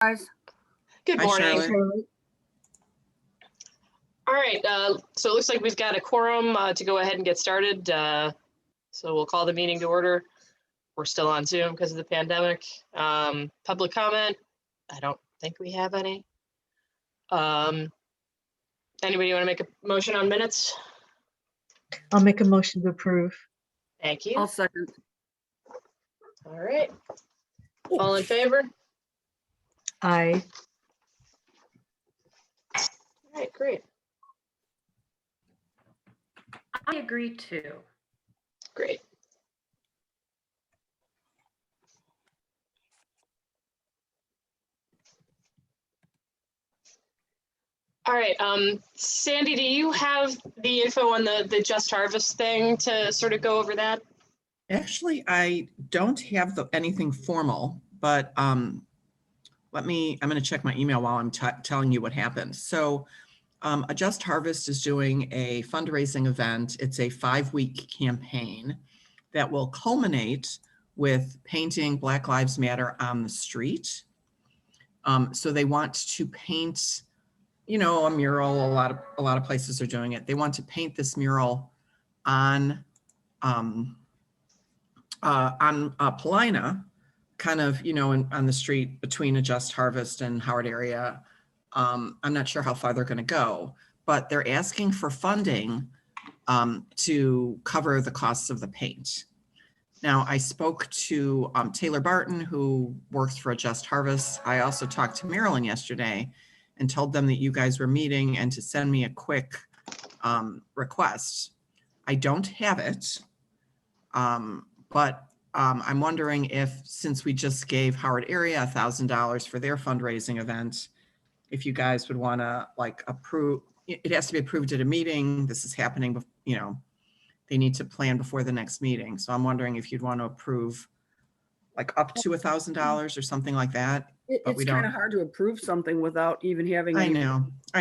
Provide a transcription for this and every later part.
Guys. Good Hi, morning. Charlotte. All right, so it looks like we've got a quorum to go ahead and get started. So we'll call the meeting to order. We're still on Zoom because of the pandemic. Public comment, I don't think we have any. Anybody want to make a motion on minutes? I'll make a motion to approve. Thank you. I'll second. All right. All in favor? Aye. All right, great. I agree too. Great. All right, Sandy, do you have the info on the Just Harvest thing to sort of go over that? Actually, I don't have anything formal, but I'm going to check my email while I'm telling you what happened. So A Just Harvest is doing a fundraising event. It's a 5-week campaign that will culminate with painting Black Lives Matter on the street. So they want to paint, you know, a mural. A lot of places are doing it. They want to paint this mural on Paulina, kind of, you know, on the street between A Just Harvest and Howard area. I'm not sure how far they're going to go, but they're asking for funding to cover the costs of the paint. Now, I spoke to Taylor Barton, who works for A Just Harvest. I also talked to Marilyn yesterday and told them that you guys were meeting and to send me a quick request. I don't have it, but I'm wondering if, since we just gave Howard area $1,000 for their fundraising event, if you guys would want to like approve. It has to be approved at a meeting. This is happening, you know, they need to plan before the next meeting. So I'm wondering if you'd want to approve like up to $1,000 or something like that. But It's kind of hard to approve something without even having. I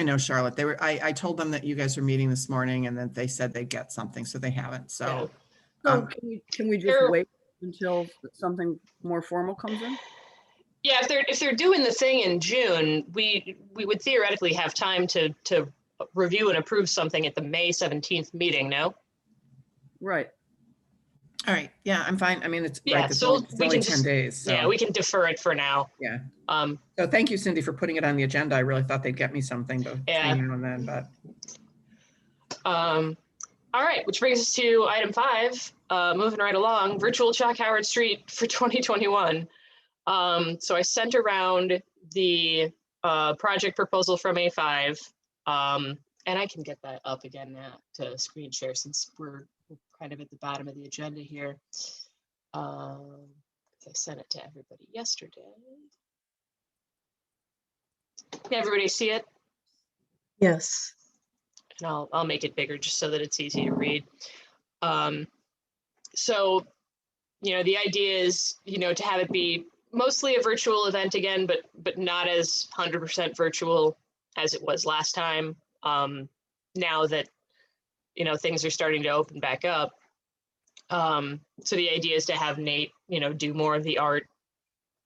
know, Charlotte. I told them that you guys were meeting this morning and that they said they'd get something, so they haven't. So, So can we just wait until something more formal comes in? Yeah, if they're doing the thing in June, we would theoretically have time to review and approve something at the May 17th meeting. No. Right. All right. Yeah, I'm fine. I mean, it's yeah. right, So it's only 10 days. So. Yeah, we can defer it for now. Yeah. So thank you, Cindy, for putting it on the agenda. I really thought they'd get me something between now and then, but. All right, which brings us to item 5. Moving right along, virtual Chalk Howard Street for 2021. So I sent around the project proposal from A5, and I can get that up again now to screen share since we're kind of at the bottom of the agenda here. I sent it to everybody yesterday. Can everybody see it? Yes. And I'll make it bigger just so that it's easy to read. So, you know, the idea is, you know, to have it be mostly a virtual event again, but not as 100% virtual as it was last time. Now that, you know, things are starting to open back up. So the idea is to have Nate, you know, do more of the art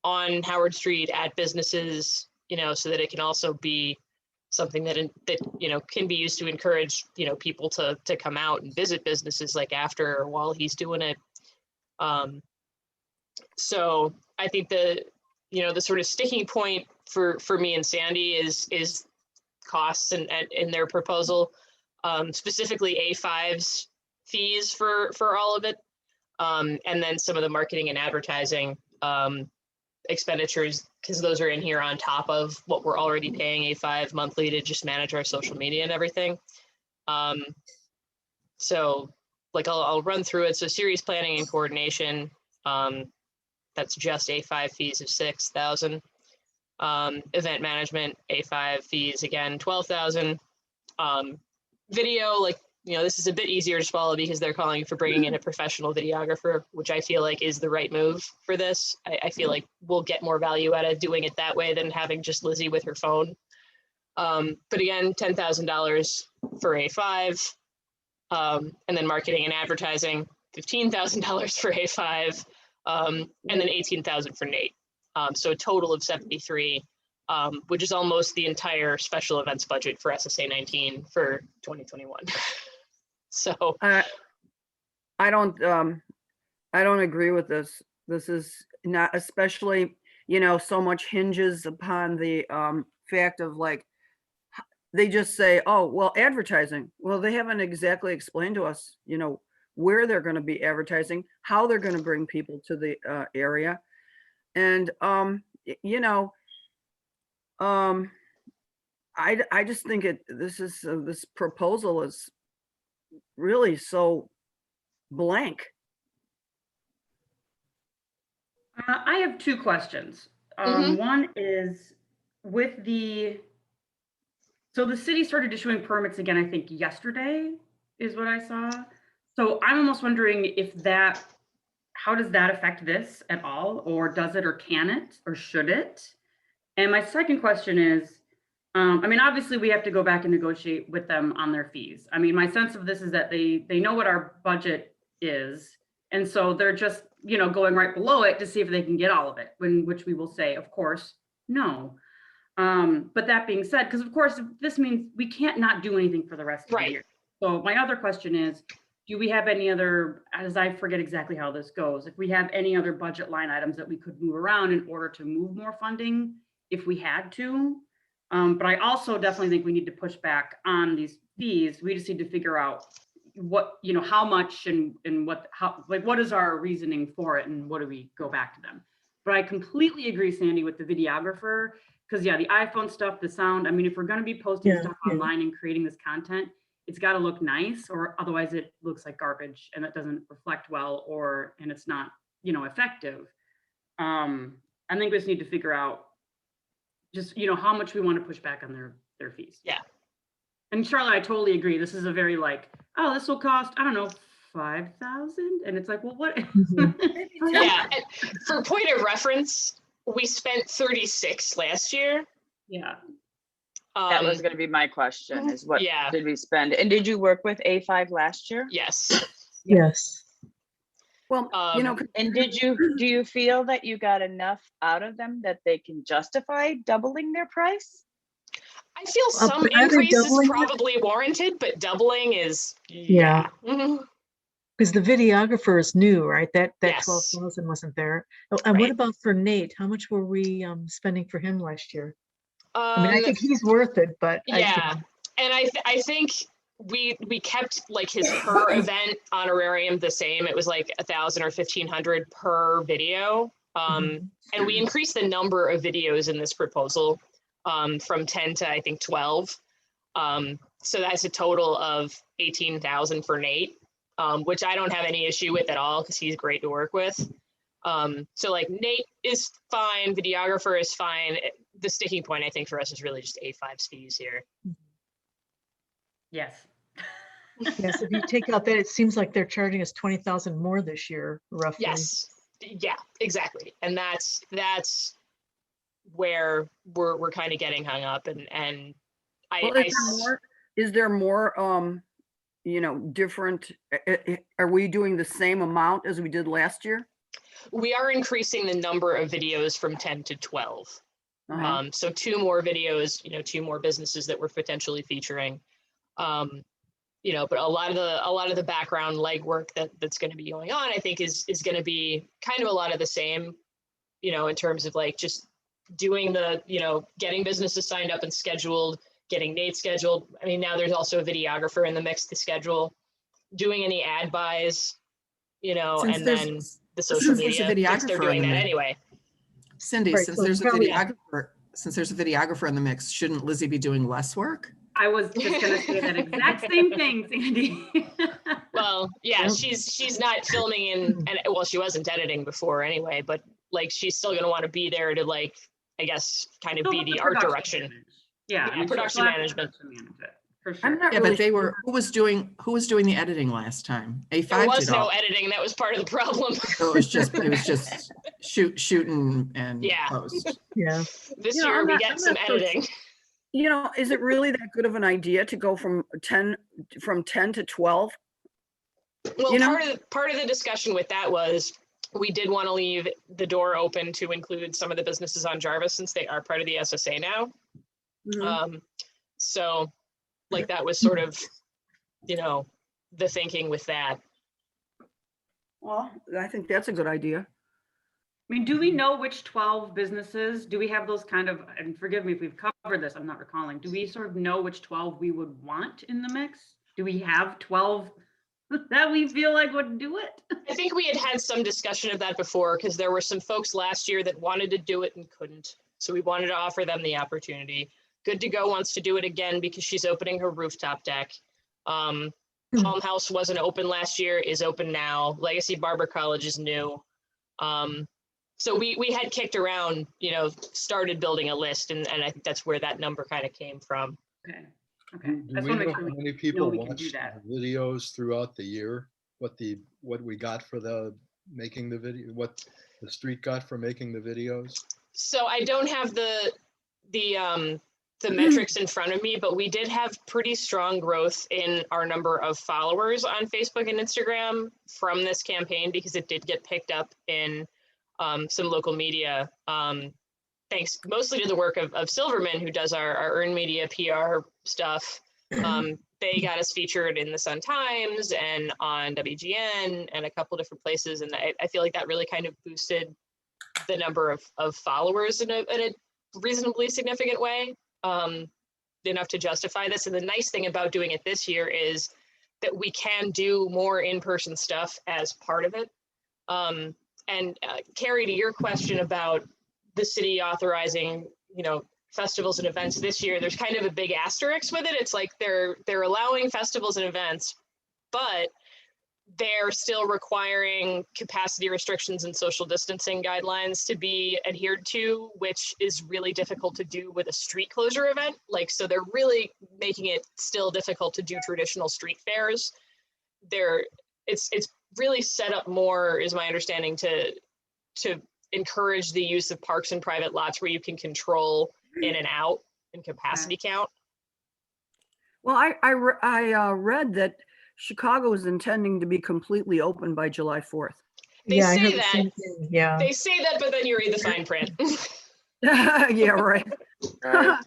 on Howard Street at businesses, you know, so that it can also be something that you know, can be used to encourage, you know, people to come out and visit businesses like after or while he's doing it. So I think the sort of sticking point for me and Sandy is costs and in their proposal, specifically A5's fees for all of it, and then some of the marketing and advertising expenditures, because those are in here on top of what we're already paying A5 monthly to just manage our social media and everything. So like I'll run through it. So series planning and coordination, that's just A5 fees of $6,000. Event management, A5 fees again, $12,000. Video, like, you know, this is a bit easier to swallow because they're calling for bringing in a professional videographer, which I feel like is the right move for this. I feel like we'll get more value out of doing it that way than having just Lizzie with her phone. But again, $10,000 for A5, and then marketing and advertising, $15,000 for A5, and then $18,000 for Nate. So a total of 73. which is almost the entire special events budget for SSA 19 for 2021. So I don't agree with this. This is not, especially, so much hinges upon the fact of like, they just say, oh, well, advertising. Well, they haven't exactly explained to us, where they're going to be advertising, how they're going to bring people to the area. And, I just think this proposal is really so blank. I have two questions. Mhm. One is with so the city started issuing permits again, I think yesterday is what I saw. So I'm almost wondering how does that affect this at all? Or does it, or can it, or should it? And my second question is, obviously we have to go back and negotiate with them on their fees. I mean, my sense of this is that they know what our budget is. And so they're just, going right below it to see if they can get all of it, which we will say, of course, no. But that being said, because of course, this means we can't not do anything for the rest of the year. So my other question is, do we have any other, as I forget exactly how this goes, if we have any other budget line items that we could move around in order to move more funding if we had to? But I also definitely think we need to push back on these fees. We just need to figure out what, how much and what is our reasoning for it, and what do we go back to them? But I completely agree, Sandy, with the videographer, because the iPhone stuff, the sound, if we're going to be posting stuff online and creating this content, it's got to look nice, or otherwise it looks like garbage and it doesn't reflect well, and it's not, effective. I think we just need to figure out just, how much we want to push back on their fees. Yeah. And Charlotte, I totally agree. This is a very oh, this will cost, I don't know, 5,000. And it's like, well, what? Yeah. And for point of reference, we spent 36 last year. Yeah. That was going to be my question, is what Yeah. did we spend? And did you work with A5 last year? Yes. Yes. Well, And do you feel that you got enough out of them that they can justify doubling their price? I feel some are they increase is doubling it? probably warranted, but doubling is, Yeah. Mhm. Because the videographer is new, right? That Yes. 12,000 wasn't there. Oh, and what Right. about for Nate? How much were we spending for him last year? I I think he's worth it, but yeah. And I think we kept like his per event honorarium the same. It was like 1,000 or 1,500 per video. And we increased the number of videos in this proposal from 10 to I think 12. So that's a total of 18,000 for Nate, which I don't have any issue with at all because he's great to work with. So like Nate is fine, videographer is fine. The sticking point I think for us is really just A5's fees here. Yes. Yes, if you take out that, it seems like they're charging us 20,000 more this year, roughly. Yes, yeah, exactly. And that's where we're kind of getting hung up, and is there more different, are we doing the same amount as we did last year? we are increasing the number of videos from 10 to 12. So 2 more videos, 2 more businesses that we're potentially featuring. But a lot of the background legwork that's going to be going on, I think is going to be kind of a lot of the same, in terms of like just doing the, getting businesses signed up and scheduled, getting Nate scheduled. I mean, now there's also a videographer in the mix to schedule, doing any ad buys, and then the social media, which they're doing that anyway. Cindy, Right, since so there's a probably- videographer in the mix, shouldn't Lizzie be doing less work? I was just going to say that exact same thing, Sandy. Well, yeah, she's not filming and well, she wasn't editing before anyway, but like she's still going to want to be there to like, I guess, kind of be the art direction. Yeah, production management. For sure. I'm not Yeah, really but they were, sure. who was doing the editing last time? A5 There was did no all. editing. That was part of the problem. So it was just shooting and Yeah. post. Yeah. This You know, year I'm we not- get I'm some not so editing. Is it really that good of an idea to go from 10 to 12? Well, you know- part of the discussion with that was we did want to leave the door open to include some of the businesses on Jarvis since they are part of the SSA now. Mhm. So like that was sort of, you know, the thinking with that. Well, I think that's a good idea. I mean, do we know which 12 businesses? Do we have those kind of, and forgive me if we've covered this, I'm not recalling. Do we sort of know which 12 we would want in the mix? Do we have 12 that we feel like would do it? I think we had some discussion of that before because there were some folks last year that wanted to do it and couldn't. So we wanted to offer them the opportunity. Good to Go wants to do it again because she's opening her rooftop deck. Palm House wasn't open last year, is open now. Legacy Barber College is new. So we had kicked around, you know, started building a list, and I think that's where that number kind of came from. Okay. Okay. Do I just we want to know make how sure many we people we can do watched that. the videos throughout the year? What we got for the making the video, what the street got for making the videos? So I don't have the metrics in front of me, but we did have pretty strong growth in our number of followers on Facebook and Instagram from this campaign because it did get picked up in some local media. Thanks mostly to the work of Silverman, who does our earned media PR stuff. They got us featured in the Sun Times and on WGN and a couple different places. And I feel like that really kind of boosted the number of followers in a reasonably significant way, enough to justify this. And the nice thing about doing it this year is that we can do more in-person stuff as part of it. And Carrie, to your question about the city authorizing, you know, festivals and events this year, there's kind of a big asterisk with it. It's like they're allowing festivals and events, but they're still requiring capacity restrictions and social distancing guidelines to be adhered to, which is really difficult to do with a street closure event. Like, so they're really making it still difficult to do traditional street fairs. It's really set up more, is my understanding, to encourage the use of parks and private lots where you can control in and out and capacity count. Well, I read that Chicago is intending to be completely open by July 4th. They Yeah, I say heard the that. same thing. Yeah. They say that, but then you read the fine print. Yeah, right. So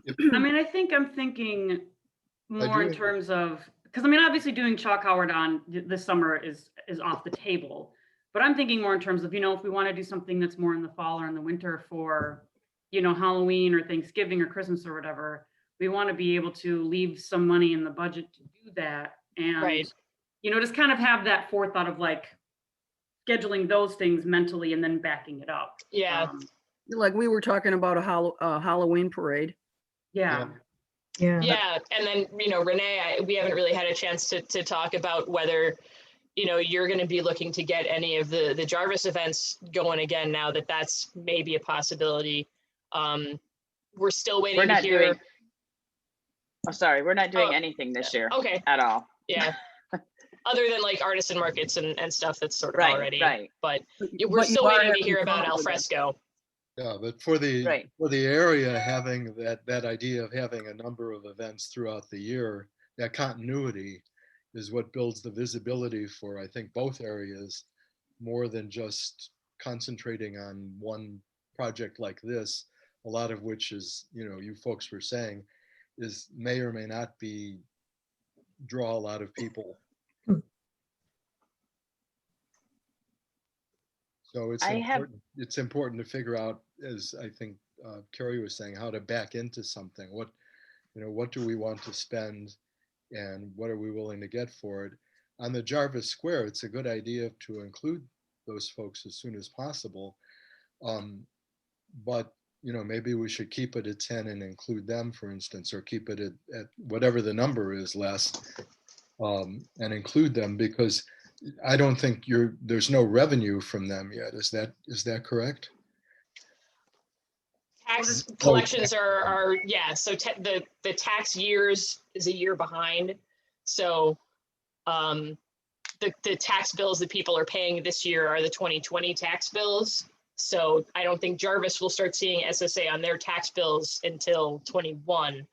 if- I mean, I think I'm thinking more in do- terms of, because I mean, obviously doing Chalk Howard on this summer is off the table. But I'm thinking more in terms of, you know, if we want to do something that's more in the fall or in the winter for, you know, Halloween or Thanksgiving or Christmas or whatever, we want to be able to leave some money in the budget to do that. And, Right. you know, just kind of have that forethought of like scheduling those things mentally and then backing it up. Yeah. Like we were talking about a Halloween parade. Yeah. Yeah. Yeah. And then, you know, Renee, we haven't really had a chance to talk about whether, you know, you're going to be looking to get any of the Jarvis events going again now that that's maybe a possibility. We're still waiting We're to not hear. doing, oh, sorry, we're not doing Oh, anything this year Okay. at all. Yeah. Other than like artisan markets and stuff that's sort of Right, already, right. but But we're you still are waiting to having hear about fun al with it. fresco. Yeah, but for Right. the area having that idea of having a number of events throughout the year, that continuity is what builds the visibility for, I think, both areas, more than just concentrating on one project like this, a lot of which is, you know, you folks were saying, is may or may not be draw a lot of people. Hmm. So I have- it's important to figure out, as I think Carrie was saying, how to back into something. What, you know, what do we want to spend and what are we willing to get for it? On the Jarvis Square, it's a good idea to include those folks as soon as possible. But, you know, maybe we should keep it at 10 and include them, for instance, or keep it at whatever the number is less, and include them, because I don't think there's no revenue from them yet. Is that correct? Tax collections are yeah. So the tax years is a year behind. So the tax bills that people are paying this year are the 2020 tax bills. So I don't think Jarvis will start seeing SSA on their tax bills until 21.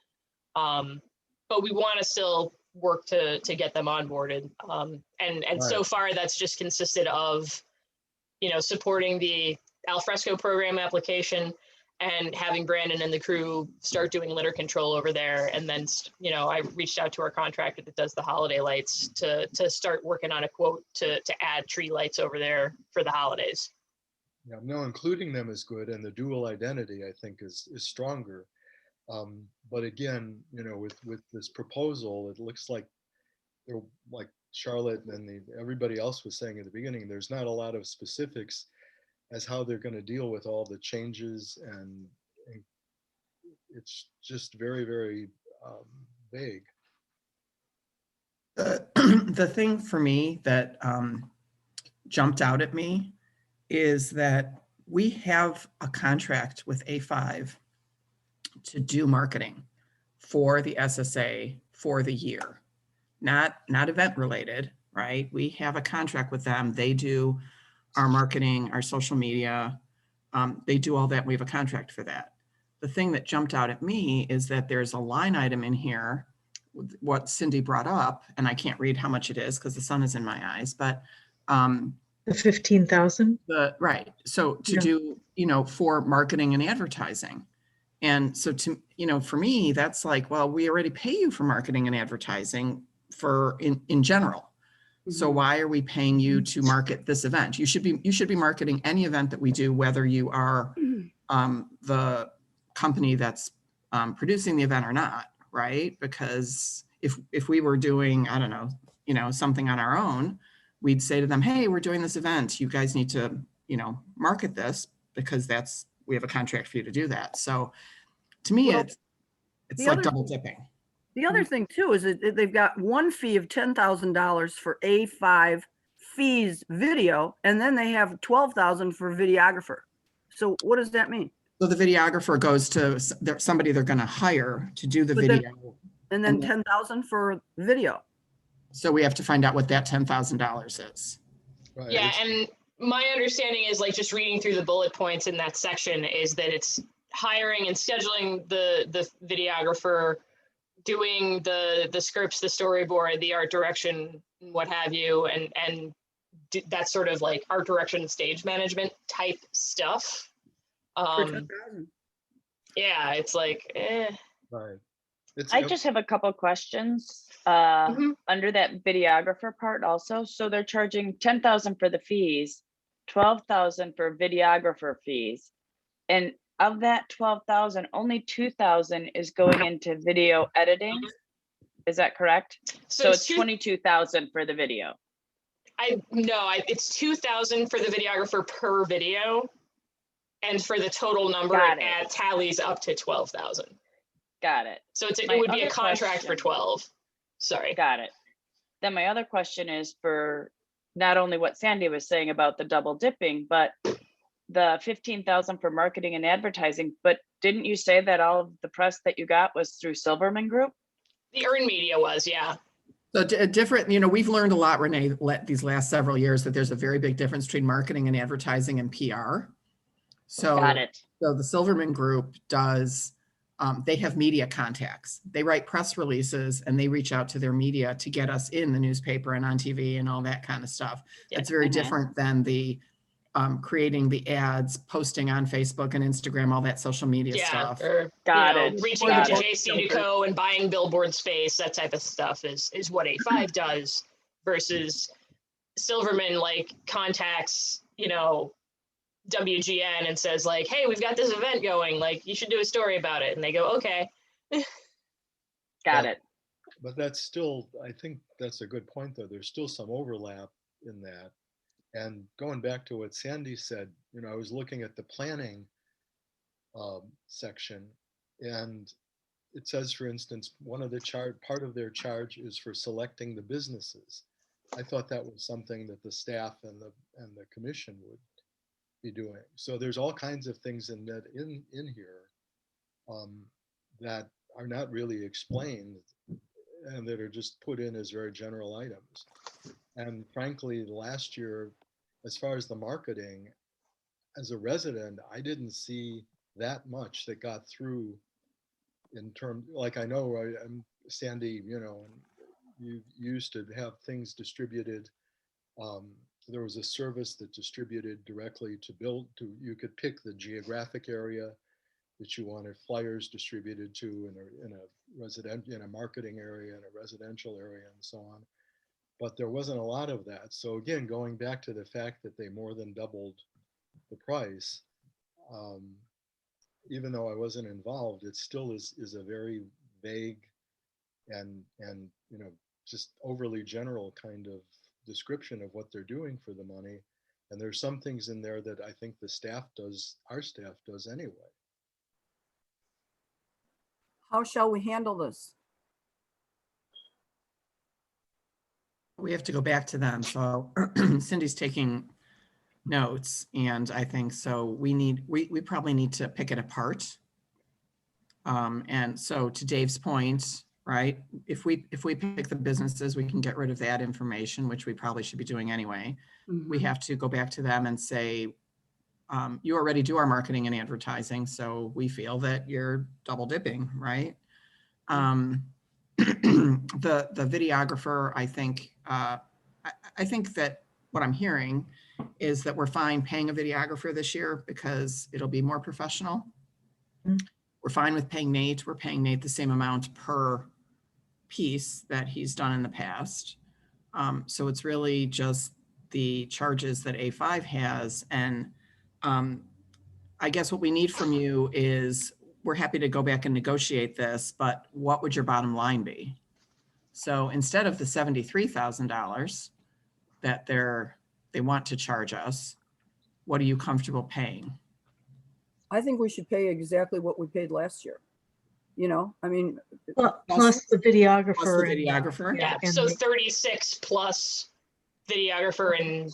But we want to still work to get them onboarded. And so far that's just consisted of supporting the alfresco program application and having Brandon and the crew start doing litter control over there. And then, I reached out to our contractor that does the holiday lights to start working on a quote to add tree lights over there for the holidays. Yeah, no, including them is good, and the dual identity, I think, is stronger. But again, with this proposal, it looks like they're like Charlotte and everybody else was saying at the beginning, there's not a lot of specifics as how they're going to deal with all the changes, and it's just very, very vague. The thing for me that jumped out at me is that we have a contract with A5 to do marketing for the SSA for the year, not event related, right? We have a contract with them. They do our marketing, our social media. They do all that. We have a contract for that. The thing that jumped out at me is that there's a line item in here, what Cindy brought up, and I can't read how much it is because the sun is in my eyes, but The 15,000? right. So to do, for marketing and advertising. And so for me, that's like, well, we already pay you for marketing and advertising in general. So why are we paying you to market this event? You should be marketing any event that we do, whether you are the company that's producing the event or not, right? Because if we were doing, I don't know, something on our own, we'd say to them, hey, we're doing this event. You guys need to, market this because we have a contract for you to do that. So to me, Well, it's like double dipping. The other thing too is that they've got one fee of $10,000 for A5 fees video, and then they have $12,000 for videographer. So what does that mean? So the videographer goes to somebody they're going to hire to do the But then- video. And then 10,000 for video. So we have to find out what that $10,000 is. Right, Yeah, it's- and my understanding is, like, just reading through the bullet points in that section, is that it's hiring and scheduling the videographer, doing the scripts, the storyboard, the art direction, what have you, and that's sort of like art direction, stage management type stuff. For 10,000. Yeah, it's like, right. I just have a couple questions Mhm. under that videographer part also. So they're charging 10,000 for the fees, 12,000 for videographer fees. And of that 12,000, only 2,000 is going into video editing. Is that correct? So it's 22,000 for the video. It's 2,000 for the videographer per video, and for the total number, Got it it. tallies up to 12,000. Got it. So it My would be a other contract for question- 12. Sorry. Got it. Then my other question is for not only what Sandy was saying about the double dipping, but the 15,000 for marketing and advertising. But didn't you say that all of the press that you got was through Silverman Group? The earned media was, yeah. So different, we've learned a lot, Renee, these last several years, that there's a very big difference between marketing and advertising and PR. So, Got it. So the Silverman Group does, they have media contacts. They write press releases and they reach out to their media to get us in the newspaper and on TV and all that kind of stuff. Yeah. It's very Mhm. different than the creating the ads, posting on Facebook and Instagram, all that social media Yeah, stuff. or Got it. reaching Got out to it. JC&Co. and buying billboard space, that type of stuff is what A5 does, versus Silverman like contacts, WGN and says like, hey, we've got this event going, like you should do a story about it, and they go, okay. Got it. But that's still, I think that's a good point, though. There's still some overlap in that. And going back to what Sandy said, I was looking at the planning section, and it says, for instance, one of the part of their charge is for selecting the businesses. I thought that was something that the staff and the commission would be doing. So there's all kinds of things in here that are not really explained and that are just put in as very general items. And frankly, last year, as far as the marketing, as a resident, I didn't see that much that got through in terms, like I know I'm Sandy, you used to have things distributed there was a service that distributed directly to you could pick the geographic area that you wanted flyers distributed to in a marketing area, in a residential area, and so on. But there wasn't a lot of that. So again, going back to the fact that they more than doubled the price, even though I wasn't involved, it still is a very vague and just overly general kind of description of what they're doing for the money. And there's some things in there that I think our staff does anyway. How shall we handle this? We have to go back to them. So Cindy's taking notes, and I think so we probably need to pick it apart. And so to Dave's point, right, if we pick the businesses, we can get rid of that information, which we probably should be doing anyway. We have to go back to them and say, you already do our marketing and advertising, so we feel that you're double dipping, right? The videographer, I think that what I'm hearing is that we're fine paying a videographer this year because it'll be more professional. We're fine with paying Nate. We're paying Nate the same amount per piece that he's done in the past. So it's really just the charges that A5 has. And I guess what we need from you is, we're happy to go back and negotiate this, but what would your bottom line be? So instead of the $73,000 that they want to charge us, what are you comfortable paying? I think we should pay exactly what we paid last year. I mean, Plus the videographer. Plus the videographer? Yeah, and so the- 36 plus videographer, and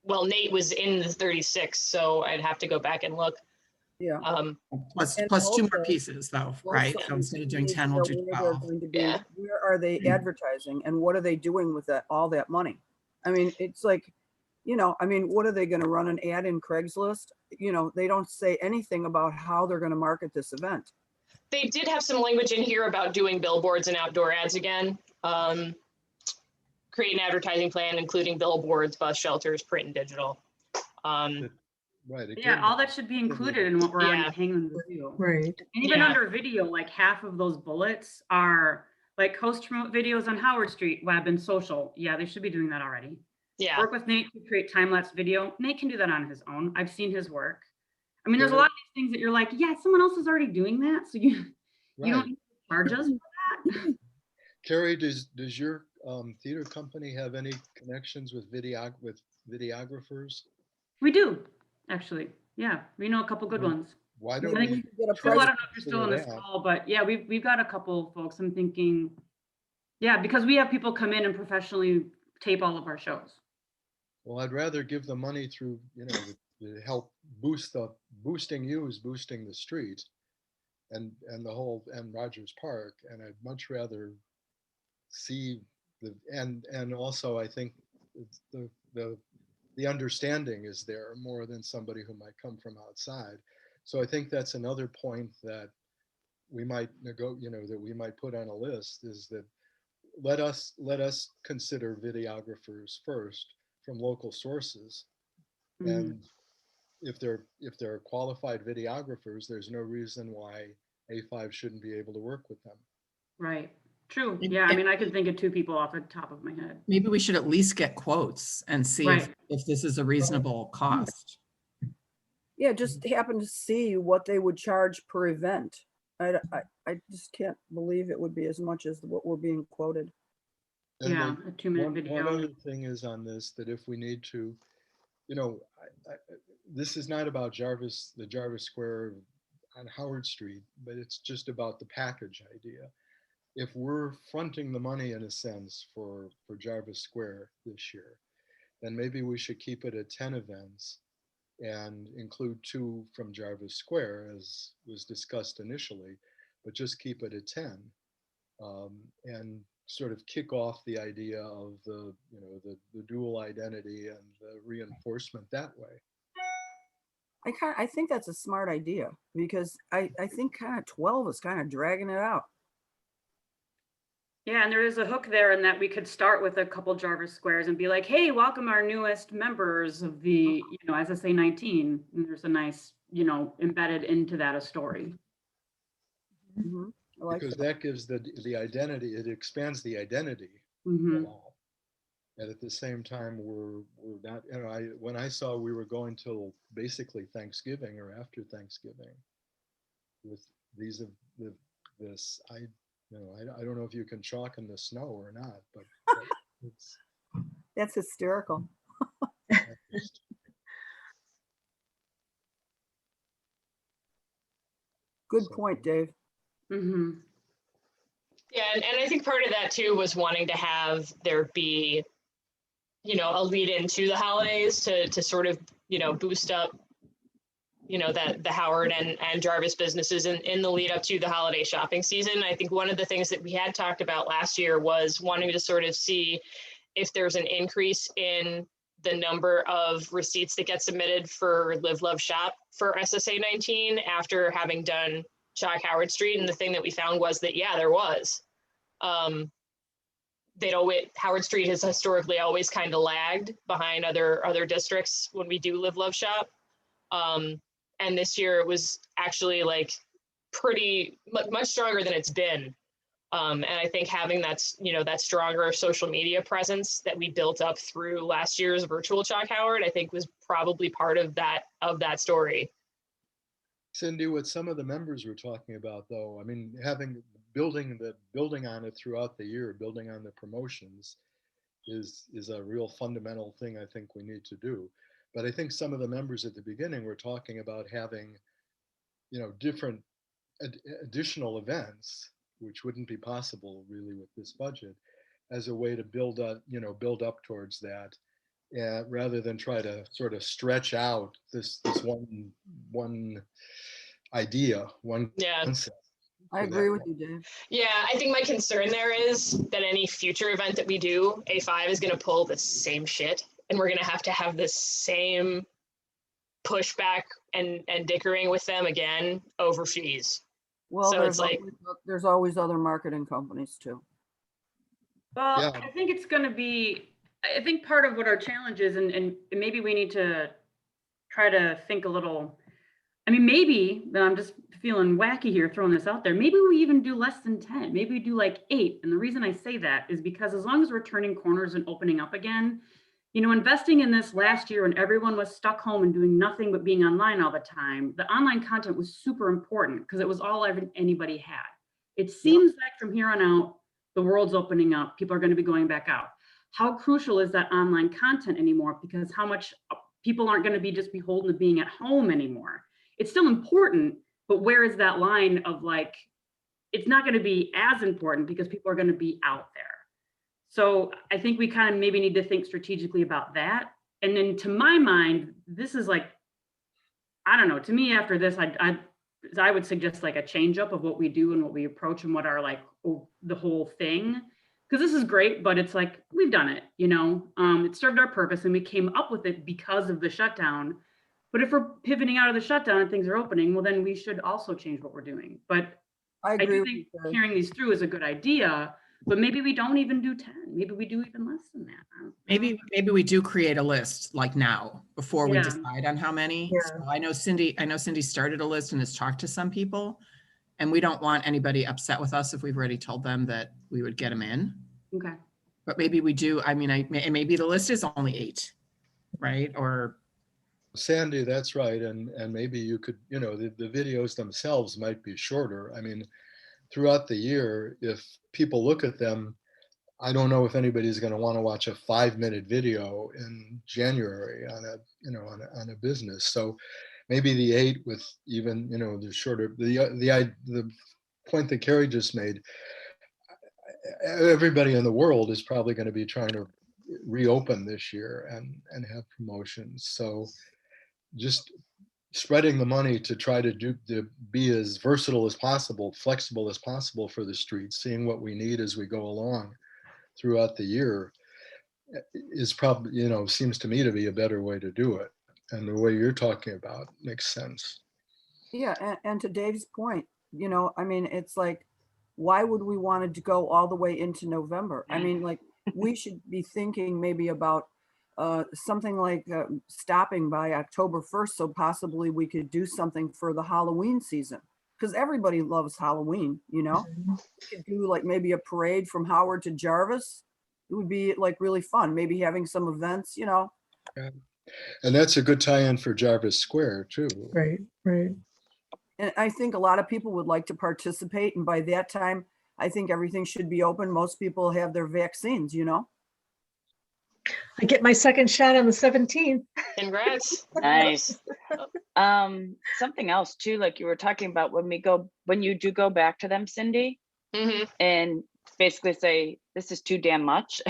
well, Nate was in the 36, so I'd have to go back and look. yeah. Plus And two more also- pieces though, right? So instead of doing 10, we'll do Where they're 12. going to be, Yeah. where are they advertising and what are they doing with all that money? I mean, it's like, what are they going to run an ad in Craigslist? They don't say anything about how they're going to market this event. They did have some language in here about doing billboards and outdoor ads again. Create an advertising plan, including billboards, bus shelters, print and digital. Right. Again, Yeah, all that should be included in what we're Yeah. already paying them to do. Right. And even Yeah. under video, like half of those bullets are like host promote videos on Howard Street, web and social. Yeah, they should be doing that already. Yeah, Work with Nate to create time-lapse video. Nate can do that on his own. I've seen his work. I mean, there's a lot of these things that you're like, yeah, someone else is already doing that. So you don't right. need to charge us for that. Carrie, does your theater company have any connections with videographers? We do, actually. Yeah, we know a couple good ones. Why I don't think we? You get a Phil, I price. don't know if you're still in this Consider that. call, but yeah, we've got a couple folks. I'm thinking, yeah, because we have people come in and professionally tape all of our shows. Well, I'd rather give the money through, to help boosting the street and the whole, and Rogers Park. And I'd much rather see and also I think the understanding is there more than somebody who might come from outside. So I think that's another point that we might that we might put on a list, is that let us consider videographers first from local sources. And if they're qualified videographers, there's no reason why A5 shouldn't be able to work with them. Right. True. Yeah. I mean, I can think of two people off the top of my head. Maybe we should at least get quotes and see Right. if this is a reasonable cost. Yeah, just happen to see what they would charge per event. I just can't believe it would be as much as what we're being quoted. And Yeah, a 2-minute one video. other thing is on this, that if we need to, this is not about the Jarvis Square on Howard Street, but it's just about the package idea. If we're fronting the money in a sense for Jarvis Square this year, then maybe we should keep it at 10 events and include 2 from Jarvis Square, as was discussed initially, but just keep it at 10, and sort of kick off the idea of the dual identity and the reinforcement that way. I think that's a smart idea, because I think kind of 12 is kind of dragging it out. Yeah, and there is a hook there in that we could start with a couple Jarvis squares and be like, hey, welcome our newest members of the, SSA 19. And there's a nice, embedded into that a story. Mhm. I like Because that. that gives the identity, it expands the identity Mhm. of all. And at the same time, we're not, when I saw we were going till basically Thanksgiving or after Thanksgiving with these of this, I don't know if you can chalk in the snow or not, but it's That's hysterical. just, Good so, point, Dave. Mhm. Yeah, and I think part of that too was wanting to have there be, a lead into the holidays to sort of, boost up, that the Howard and Jarvis businesses in the lead up to the holiday shopping season. I think one of the things that we had talked about last year was wanting to sort of see if there's an increase in the number of receipts that get submitted for Live Love Shop for SSA 19 after having done Chalk Howard Street. And the thing that we found was that, yeah, there was. Howard Street has historically always kind of lagged behind other districts when we do Live Love Shop. And this year it was actually like pretty much stronger than it's been. And I think having that stronger social media presence that we built up through last year's virtual Chalk Howard, I think was probably part of that story. Cindy, what some of the members were talking about, though, I mean, building on it throughout the year, building on the promotions is a real fundamental thing I think we need to do. But I think some of the members at the beginning were talking about having, different additional events, which wouldn't be possible really with this budget, as a way to build up towards that, rather than try to sort of stretch out this one idea, one Yeah. concept. I agree with you, Dave. Yeah, I think my concern there is that any future event that we do, A5 is going to pull the same shit, and we're going to have this same pushback and dickering with them again over fees. Well, So it's like, there's always other marketing companies too. Well, Yeah. I think it's going to be, I think part of what our challenge is, and maybe we need to try to think a little, maybe, but I'm just feeling wacky here throwing this out there. Maybe we even do less than 10. Maybe we do like 8. And the reason I say that is because as long as we're turning corners and opening up again, investing in this last year when everyone was stuck home and doing nothing but being online all the time, the online content was super important because it was all anybody had. It seems like from here on out, the world's opening up. People are going to be going back out. How crucial is that online content anymore? Because how much people aren't going to be just beholden to being at home anymore. It's still important, but where is that line of like, it's not going to be as important because people are going to be out there. So I think we kind of maybe need to think strategically about that. And then to my mind, this is like, I don't know, to me after this, I would suggest like a change up of what we do and what we approach and what are like the whole thing. Because this is great, but it's like, we've done it, it served our purpose and we came up with it because of the shutdown. But if we're pivoting out of the shutdown and things are opening, well, then we should also change what we're doing. But I I agree do with think you, Dave. carrying these through is a good idea, but maybe we don't even do 10. Maybe we do even less than that. Maybe we do create a list like now before we Yeah. decide on how many. Yeah. So I know Cindy started a list and has talked to some people, and we don't want anybody upset with us if we've already told them that we would get them in. Okay. But maybe we do. I mean, and maybe the list is only 8, right? Or Sandy, that's right. And maybe you could, the videos themselves might be shorter. I mean, throughout the year, if people look at them, I don't know if anybody's going to want to watch a 5-minute video in January on a business. So maybe the 8 with even, the shorter, the point that Carrie just made, everybody in the world is probably going to be trying to reopen this year and have promotions. So just spreading the money to try to be as versatile as possible, flexible as possible for the streets, seeing what we need as we go along throughout the year is probably, seems to me to be a better way to do it. And the way you're talking about makes sense. Yeah, and to Dave's point, it's like why would we want to go all the way into November? I mean, like, we should be thinking maybe about something like stopping by October 1st, so possibly we could do something for the Halloween season, because everybody loves Halloween, you know? Mhm. We could do like maybe a parade from Howard to Jarvis. It would be like really fun, maybe having some events, you know? And that's a good tie-in for Jarvis Square too. Right, right. And I think a lot of people would like to participate, and by that time, I think everything should be open. Most people have their vaccines, you know? I get my second shot on the 17th. Congrats. Nice. Something else too, like you were talking about when you do go back to them, Cindy, Hmm. and basically say, this is too damn much.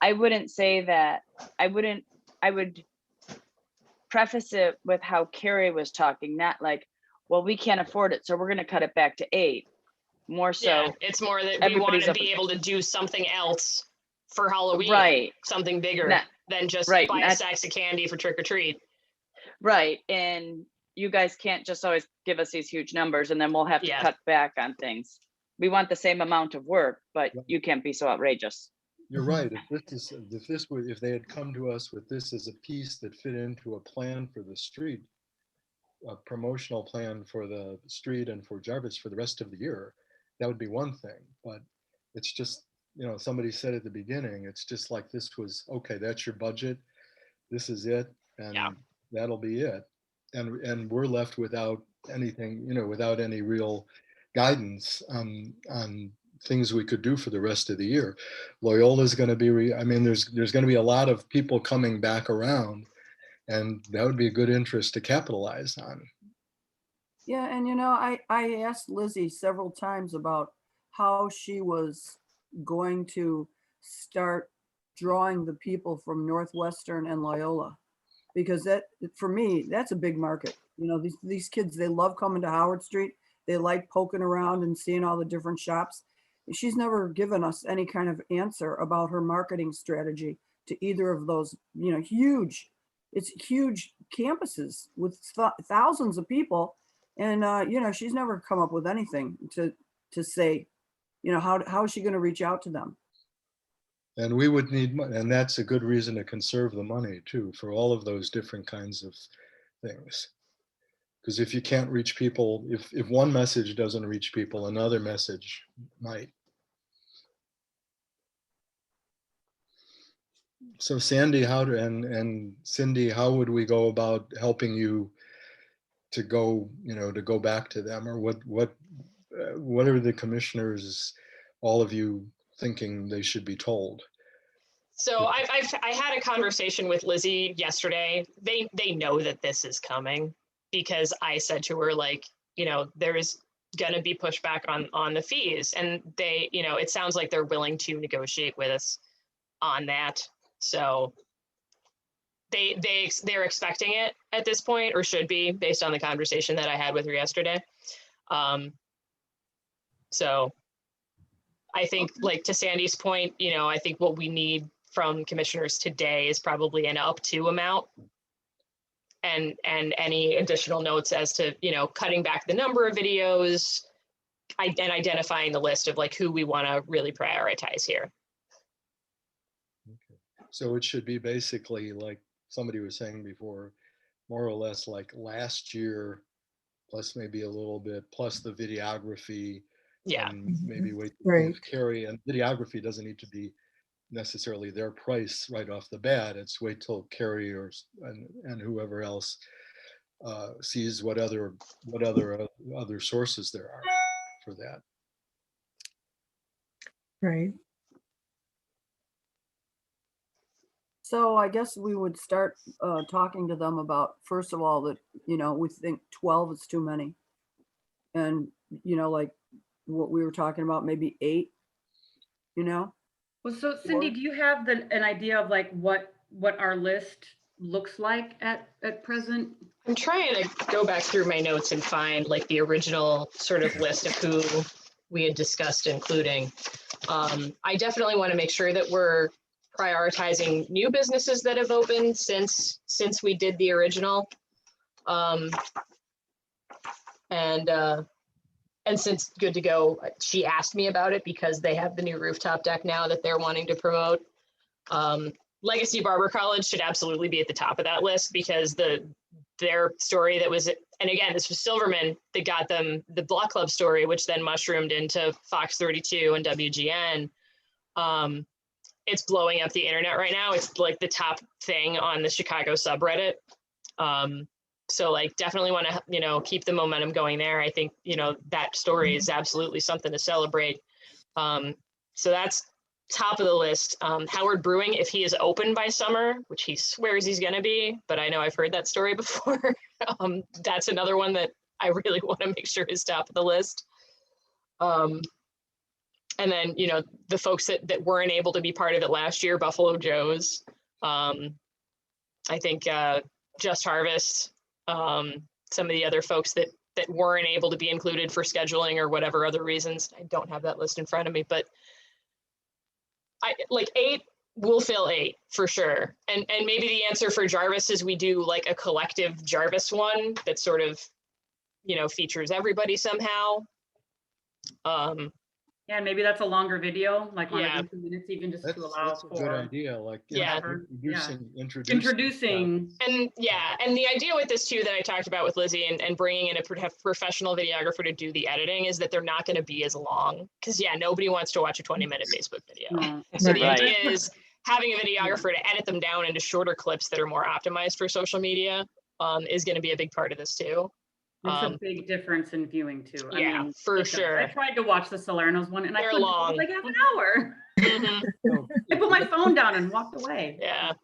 I wouldn't say that. I would preface it with how Carrie was talking, not like, well, we can't afford it, so we're going to cut it back to 8. More Yeah, so, it's more that we want everybody's to up- be able to do something else for Halloween, right, something bigger Not- than just right, buy a not- stacks of candy for trick or treat. right. And you guys can't just always give us these huge numbers and then we'll have to Yeah. cut back on things. We want the same amount of work, but you can't be so outrageous. You're right. If they had come to us with this as a piece that fit into a plan for the street, a promotional plan for the street and for Jarvis for the rest of the year, that would be one thing. But it's just, somebody said at the beginning, it's just like this was, okay, that's your budget. This is it. And Yeah. that'll be it. And we're left without anything, without any real guidance on things we could do for the rest of the year. Loyola's going to be, there's going to be a lot of people coming back around, and that would be a good interest to capitalize on. Yeah, and I asked Lizzie several times about how she was going to start drawing the people from Northwestern and Loyola, because that, for me, that's a big market. These kids, they love coming to Howard Street. They like poking around and seeing all the different shops. She's never given us any kind of answer about her marketing strategy to either of those, huge campuses with thousands of people. And, she's never come up with anything to say, how is she going to reach out to them? And we would need, and that's a good reason to conserve the money too, for all of those different kinds of things. Because if you can't reach people, if one message doesn't reach people, another message might. So Sandy, and Cindy, how would we go about helping you to go back to them? Or what are the commissioners, all of you, thinking they should be told? So I had a conversation with Lizzie yesterday. They know that this is coming, because I said to her, like, there is going to be pushback on the fees, and they, it sounds like they're willing to negotiate with us on that. So they're expecting it at this point, or should be, based on the conversation that I had with her yesterday. So I think, like, to Sandy's point, I think what we need from commissioners today is probably an up to amount, and any additional notes as to, cutting back the number of videos, and identifying the list of like who we want to really prioritize here. Okay. So it should be basically like somebody was saying before, more or less like last year, plus maybe a little bit, plus the videography. Yeah. And maybe wait to see Right. if Carrie, and videography doesn't need to be necessarily their price right off the bat. It's wait till Carrie and whoever else sees what other sources there are for that. Right. So I guess we would start talking to them about, first of all, that, we think 12 is too many. And, like what we were talking about, maybe 8, Well, so Cindy, do you have an idea of like what our list looks like at present? I'm trying to go back through my notes and find like the original sort of list of who we had discussed including. I definitely want to make sure that we're prioritizing new businesses that have opened since we did the original. And And since Good to Go, she asked me about it because they have the new rooftop deck now that they're wanting to promote. Legacy Barber College should absolutely be at the top of that list because their story that was, and again, this was Silverman that got them the Block Club story, which then mushroomed into Fox 32 and WGN. It's blowing up the internet right now. It's like the top thing on the Chicago subreddit. So like definitely want to, you know, keep the momentum going there. I think, you know, that story is absolutely something to celebrate. So that's top of the list. Howard Brewing, if he is open by summer, which he swears he's going to be, but I know I've heard that story before. That's another one that I really want to make sure is top of the list. And then, you know, the folks that weren't able to be part of it last year, Buffalo Joe's, I think Just Harvest, some of the other folks that weren't able to be included for scheduling or whatever other reasons. I don't have that list in front of me, but I like 8, we'll fill 8 for sure. And maybe the answer for Jarvis is we do like a collective Jarvis one that sort of, you know, features everybody somehow. Yeah, maybe that's a longer video, like 1 Yeah. or 2 minutes, even just That's to allow a good for idea, like Yeah. introducing. And yeah, and the idea with this too that I talked about with Lizzie and bringing in a professional videographer to do the editing is that they're not going to be as long because yeah, nobody wants to watch a 20-minute Facebook video. No. So the Right. idea is having a videographer to edit them down into shorter clips that are more optimized for social media is going to be a big part of this too. Makes a big difference in viewing too. I Yeah, mean, for it does. sure. I tried to watch the Salerno's one and I They're couldn't, it long. was like half an hour. Mhm. I put my phone down and walked away. Yeah.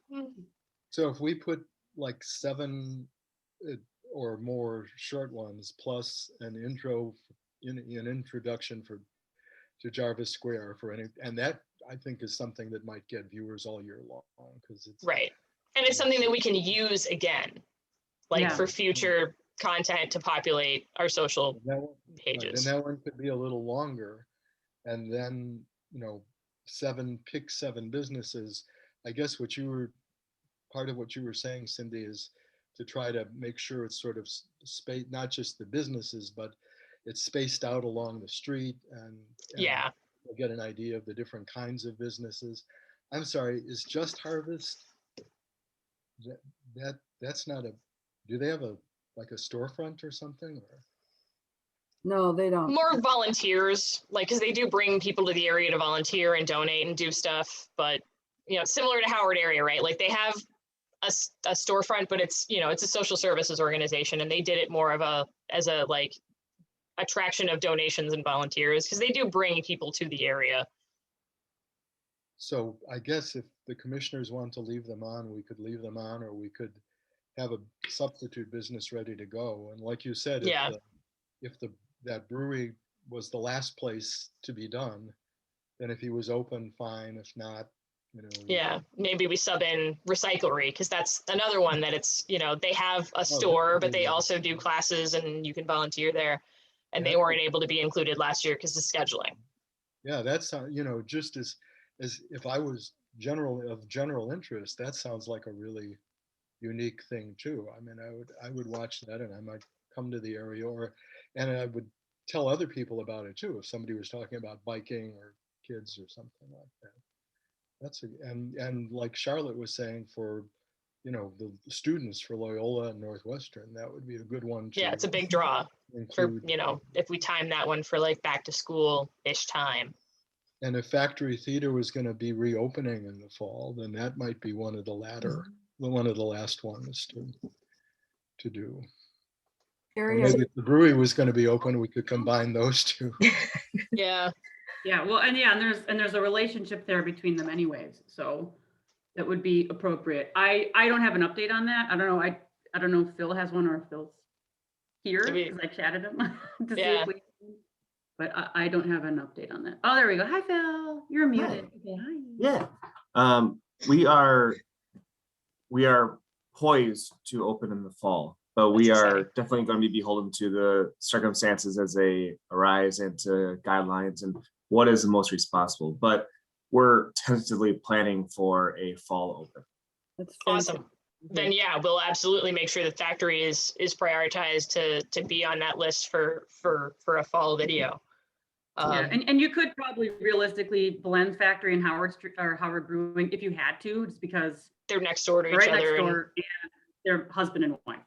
So if we put like 7 or more short ones plus an introduction to Jarvis Square for any, and that I think is something that might get viewers all year long because it's Right. And it's something that we can use again, like Yeah. for future content to populate our social and that one, right, pages. and that one could be a little longer, and then you know pick 7 businesses. I guess part of what you were saying, Cindy, is to try to make sure it's sort of space, not just the businesses, but it's spaced out along the street and Yeah. get an idea of the different kinds of businesses. I'm sorry, is Just Harvest that's not a, do they have a like a storefront or something or? No, they don't. More volunteers, like, because they do bring people to the area to volunteer and donate and do stuff. But, you know, similar to Howard area, right? Like they have a storefront, but it's, you know, it's a social services organization and they did it more of as a like attraction of donations and volunteers because they do bring people to the area. So I guess if the commissioners want to leave them on, we could leave them on, or we could have a substitute business ready to go. And like you said, Yeah. if that brewery was the last place to be done, then if he was open, fine. If not, you know. Yeah, maybe we sub in Recyclery because that's another one that it's, you know, they have a store, but they also do classes and you can volunteer there. And they weren't able to be included last year because of scheduling. Yeah, that's, you know, just as if I was of general interest, that sounds like a really unique thing too. I mean, I would watch that and I might come to the area and I would tell other people about it too. If somebody was talking about biking or kids or something like that. And like Charlotte was saying, for, you know, the students for Loyola and Northwestern, that would be a good one. Yeah, it's a big draw for, include. you know, if we time that one for like back to school-ish time. And if Factory Theater was going to be reopening in the fall, then that might be one of the last ones to do. Or maybe if the brewery was going to be open, we could combine those two. Yeah. Yeah, well, and there's a relationship there between them anyways, so that would be appropriate. I don't have an update on that. I don't know. I don't know if Phil has one or if Phil's here because I chatted him to see if we. But I don't have an update on that. Oh, there we go. Hi, Phil. You're muted. Okay, hi. Yeah. We are poised to open in the fall, but we are definitely going to be beholden to the circumstances as they arise and to guidelines and what is the most responsible. But we're tentatively planning for a fall open. That's Awesome. then yeah, we'll absolutely make sure that factory is prioritized to be on that list for a fall video. Yeah, and you could probably realistically blend factory and Howard Street or Howard Brewing if you had to, just because they're next door to they're each right next other. door and they're husband and wife.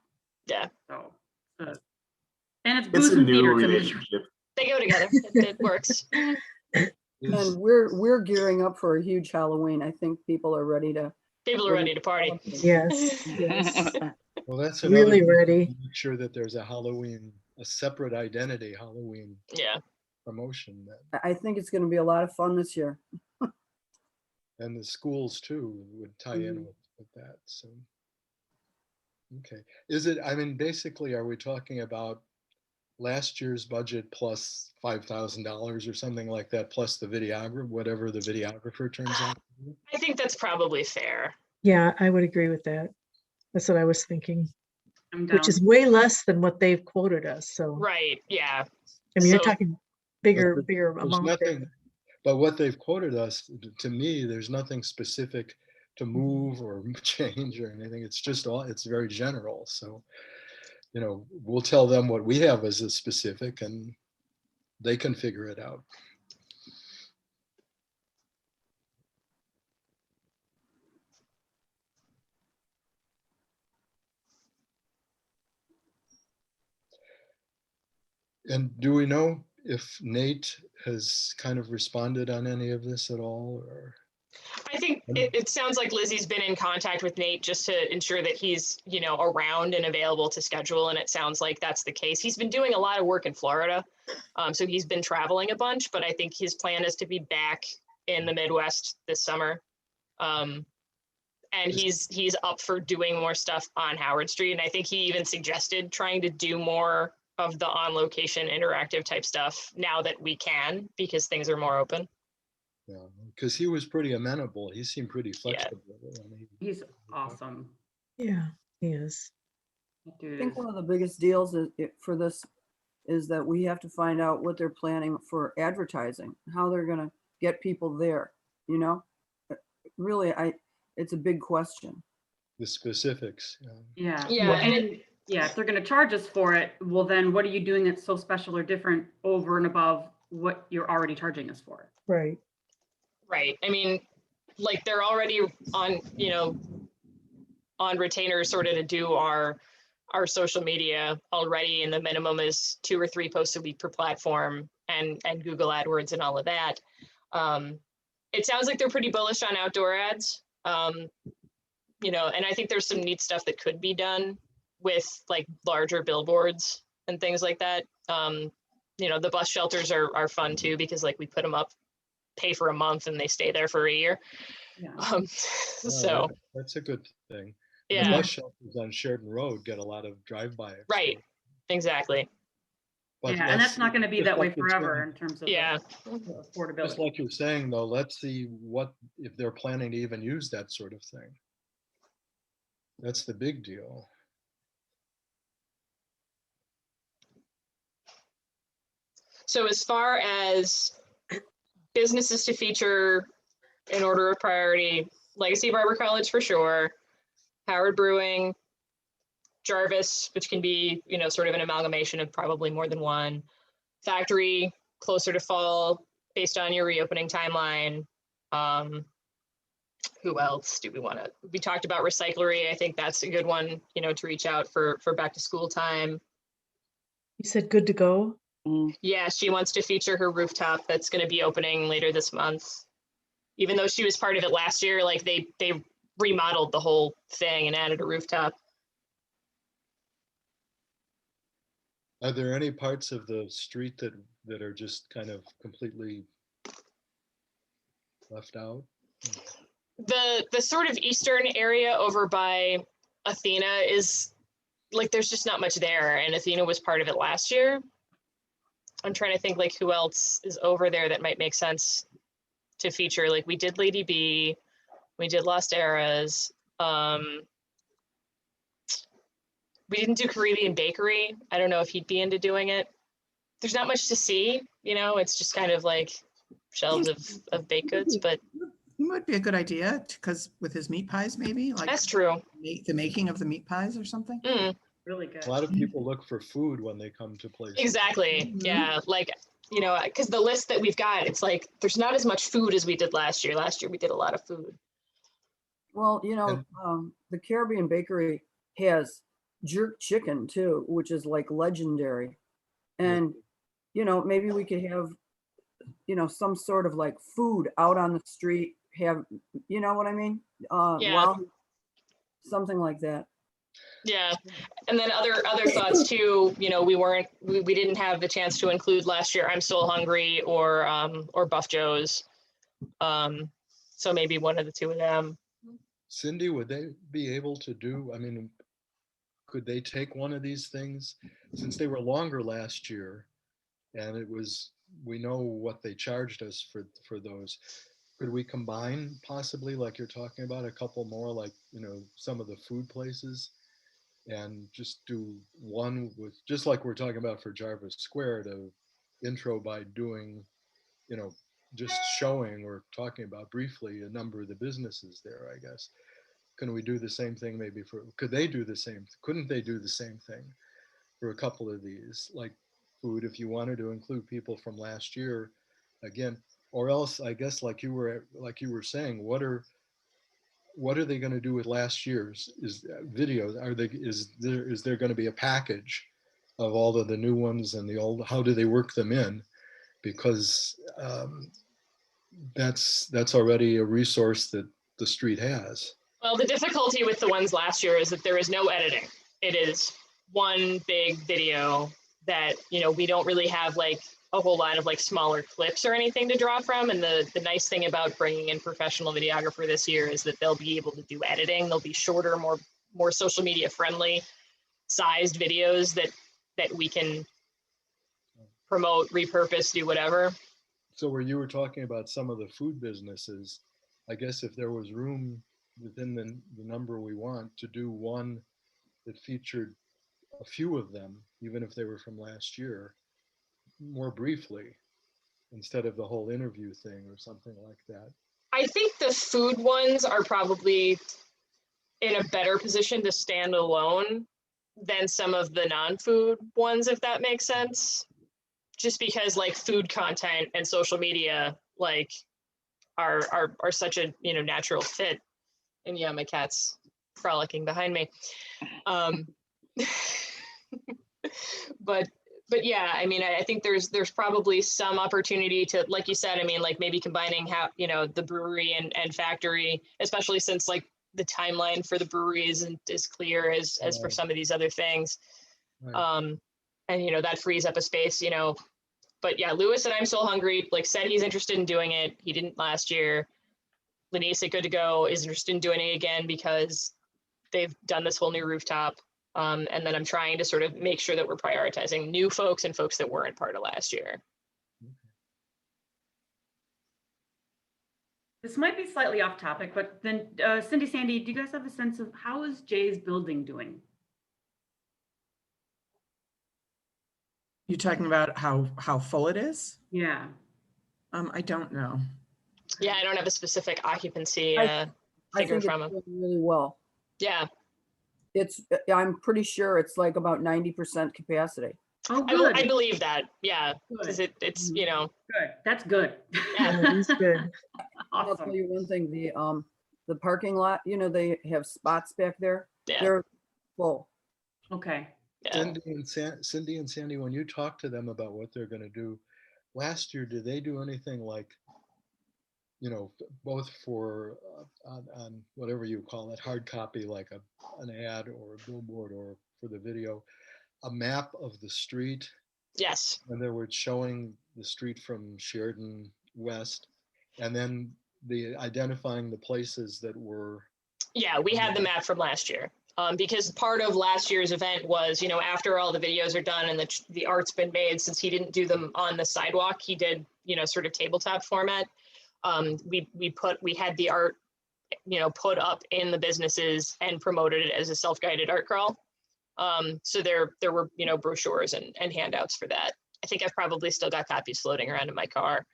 Yeah, So, and it's It's booze a and new theater. To me. relationship. they go together. It works. Is- And we're gearing up for a huge Halloween. I think people are ready to. People are ready to party. Yes, yes, Well, that's another really thing, ready. to make sure that there's a Halloween, a separate identity Halloween Yeah. promotion that, I think it's gonna be a lot of fun this year. and the schools too would tie in Mhm. with that. So, okay, is it? I mean, basically, are we talking about last year's budget plus $5,000 or something like that, plus the videographer, whatever the videographer turns out to be? I think that's probably fair. Yeah, I would agree with that. That's what I was thinking, I'm down. which is way less than what they've quoted us. So, Right. Yeah. I mean, you're So- talking bigger, But bigger There's amount there. nothing, but what they've quoted us, to me, there's nothing specific to move or change or anything. It's just all, it's very general. So, you know, we'll tell them what we have as a specific and they can figure it out. And do we know if Nate has kind of responded on any of this at all, or? I think it sounds like Lizzie's been in contact with Nate just to ensure that he's, you know, around and available to schedule. And it sounds like that's the case. He's been doing a lot of work in Florida. So he's been traveling a bunch, but I think his plan is to be back in the Midwest this summer. And he's up for doing more stuff on Howard Street. And I think he even suggested trying to do more of the on location interactive type stuff now that we can, because things are more open. Yeah, because he was pretty amenable. He seemed pretty flexible. I mean, He's awesome. Yeah, he is. That I dude think is- one of the biggest deals for this is that we have to find out what they're planning for advertising, how they're gonna get people there, you know? Really, it's a big question. the specifics. Yeah. Yeah, Well, and and yeah, if they're going to charge us for it, well, then what are you doing that's so special or different over and above what you're already charging us for? Right. Right. I mean, like they're already on, you know, on retainer sort of to do our social media already, and the minimum is 2 or 3 posts a week per platform, and Google AdWords and all of that. It sounds like they're pretty bullish on outdoor ads. You know, and I think there's some neat stuff that could be done with like larger billboards and things like that. You know, the bus shelters are fun too, because like we put them up, pay for a month, and they stay there for a year. Yeah. So That's a good thing. The yeah, bus shelters on Sheridan Road get a lot of drive-by. right, exactly. But Yeah, and that's not going to be just that way like you're forever saying- in terms of Yeah, the Just affordability. like you're saying, though, let's see what, if they're planning to even use that sort of thing. That's the big deal. so as far as businesses to feature in order of priority, Legacy Barber College for sure, Howard Brewing, Jarvis, which can be, you know, sort of an amalgamation of probably more than one, Factory closer to fall based on your reopening timeline. Who else do we want to? We talked about Recyclery. I think that's a good one, you know, to reach out for back to school time. You said good to go? Yeah, she wants to feature her rooftop that's going to be opening later this month. Even though she was part of it last year, like they remodeled the whole thing and added a rooftop. Are there any parts of the street that are just kind of completely left out? The sort of eastern area over by Athena is like there's just not much there, and Athena was part of it last year. I'm trying to think like who else is over there that might make sense to feature. Like we did Lady B, we did Lost Eras. We didn't do Caribbean Bakery. I don't know if he'd be into doing it. There's not much to see, you know, it's just kind of like shelves of baked goods, but You would be a good idea because with his meat pies, maybe like That's true. the making of the meat pies or something. Mm, Really good. A lot of people look for food when they come to places. exactly. Mhm. Yeah. Like, you know, because the list that we've got, it's like there's not as much food as we did last year. Last year we did a lot of food. Well, And- the Caribbean Bakery has jerk chicken too, which is like legendary. And, maybe we could have, some sort of like food out on the street, have, you know what I mean? Yeah. While something like that. Yeah. And then other thoughts too, you know, we didn't have the chance to include last year I'm Still Hungry or Buff Joe's. So maybe one of the two of them. Cindy, would they be able to do, I mean, could they take one of these things since they were longer last year and we know what they charged us for those. Could we combine possibly, like you're talking about, a couple more, like, some of the food places and just do one with, just like we're talking about for Jarvis Square, to intro by doing, just showing or talking about briefly a number of the businesses there, I guess. Can we do the same thing maybe couldn't they do the same thing for a couple of these, like food, if you wanted to include people from last year again, or else I guess like you were saying, what are they going to do with last year's videos? Is there going to be a package of all of the new ones and the old? How do they work them in? Because that's already a resource that the street has. Well, the difficulty with the ones last year is that there is no editing. It is one big video that, we don't really have like a whole lot of like smaller clips or anything to draw from. And the nice thing about bringing in professional videographer this year is that they'll be able to do editing. They'll be shorter, more social media friendly sized videos that we can promote, repurpose, do whatever. So where you were talking about some of the food businesses, I guess if there was room within the number we want to do one that featured a few of them, even if they were from last year, more briefly, instead of the whole interview thing or something like that. I think the food ones are probably in a better position to stand alone than some of the non-food ones, if that makes sense. Just because like food content and social media like are such a natural fit. And yeah, my cat's frolicking behind me. But yeah, I mean, I think there's probably some opportunity to, like you said, I mean, like maybe combining how, the brewery and factory, especially since like the timeline for the brewery isn't as clear as for some of these other things. Right. And, that frees up a space, but yeah, Lewis and I'm Still Hungry, like said he's interested in doing it. He didn't last year. Lenise at Good to Go is interested in doing it again because they've done this whole new rooftop. And then I'm trying to sort of make sure that we're prioritizing new folks and folks that weren't part of last year. This might be slightly off topic, but then Cindy, Sandy, do you guys have a sense of how is Jay's building doing? You talking about how full it is? Yeah. I don't know. Yeah, I don't have a specific occupancy I figure think from it's him. doing really well. Yeah, I'm pretty sure it's like about 90% capacity. Oh, good. I believe that. Yeah, because Good. it's Mhm. you Good. That's good. Yeah. Yeah, he's good. I'll Awesome. tell you one thing, the parking lot, they have spots back there. Yeah. They're full. Okay. yeah. Cindy and Sandy, when you talk to them about what they're going to do, last year, did they do anything like, both for on whatever you call it, hard copy, like an ad or a billboard, or for the video, a map of the street, Yes. and they were showing the street from Sheridan West, and then the identifying the places that were. Yeah, we had the map from last year. Because part of last year's event was, after all the videos are done and the art's been made, since he didn't do them on the sidewalk, he did, sort of tabletop format. We had the art, put up in the businesses and promoted it as a self-guided art crawl. So there were, brochures and handouts for that. I think I've probably still got copies floating around in my car.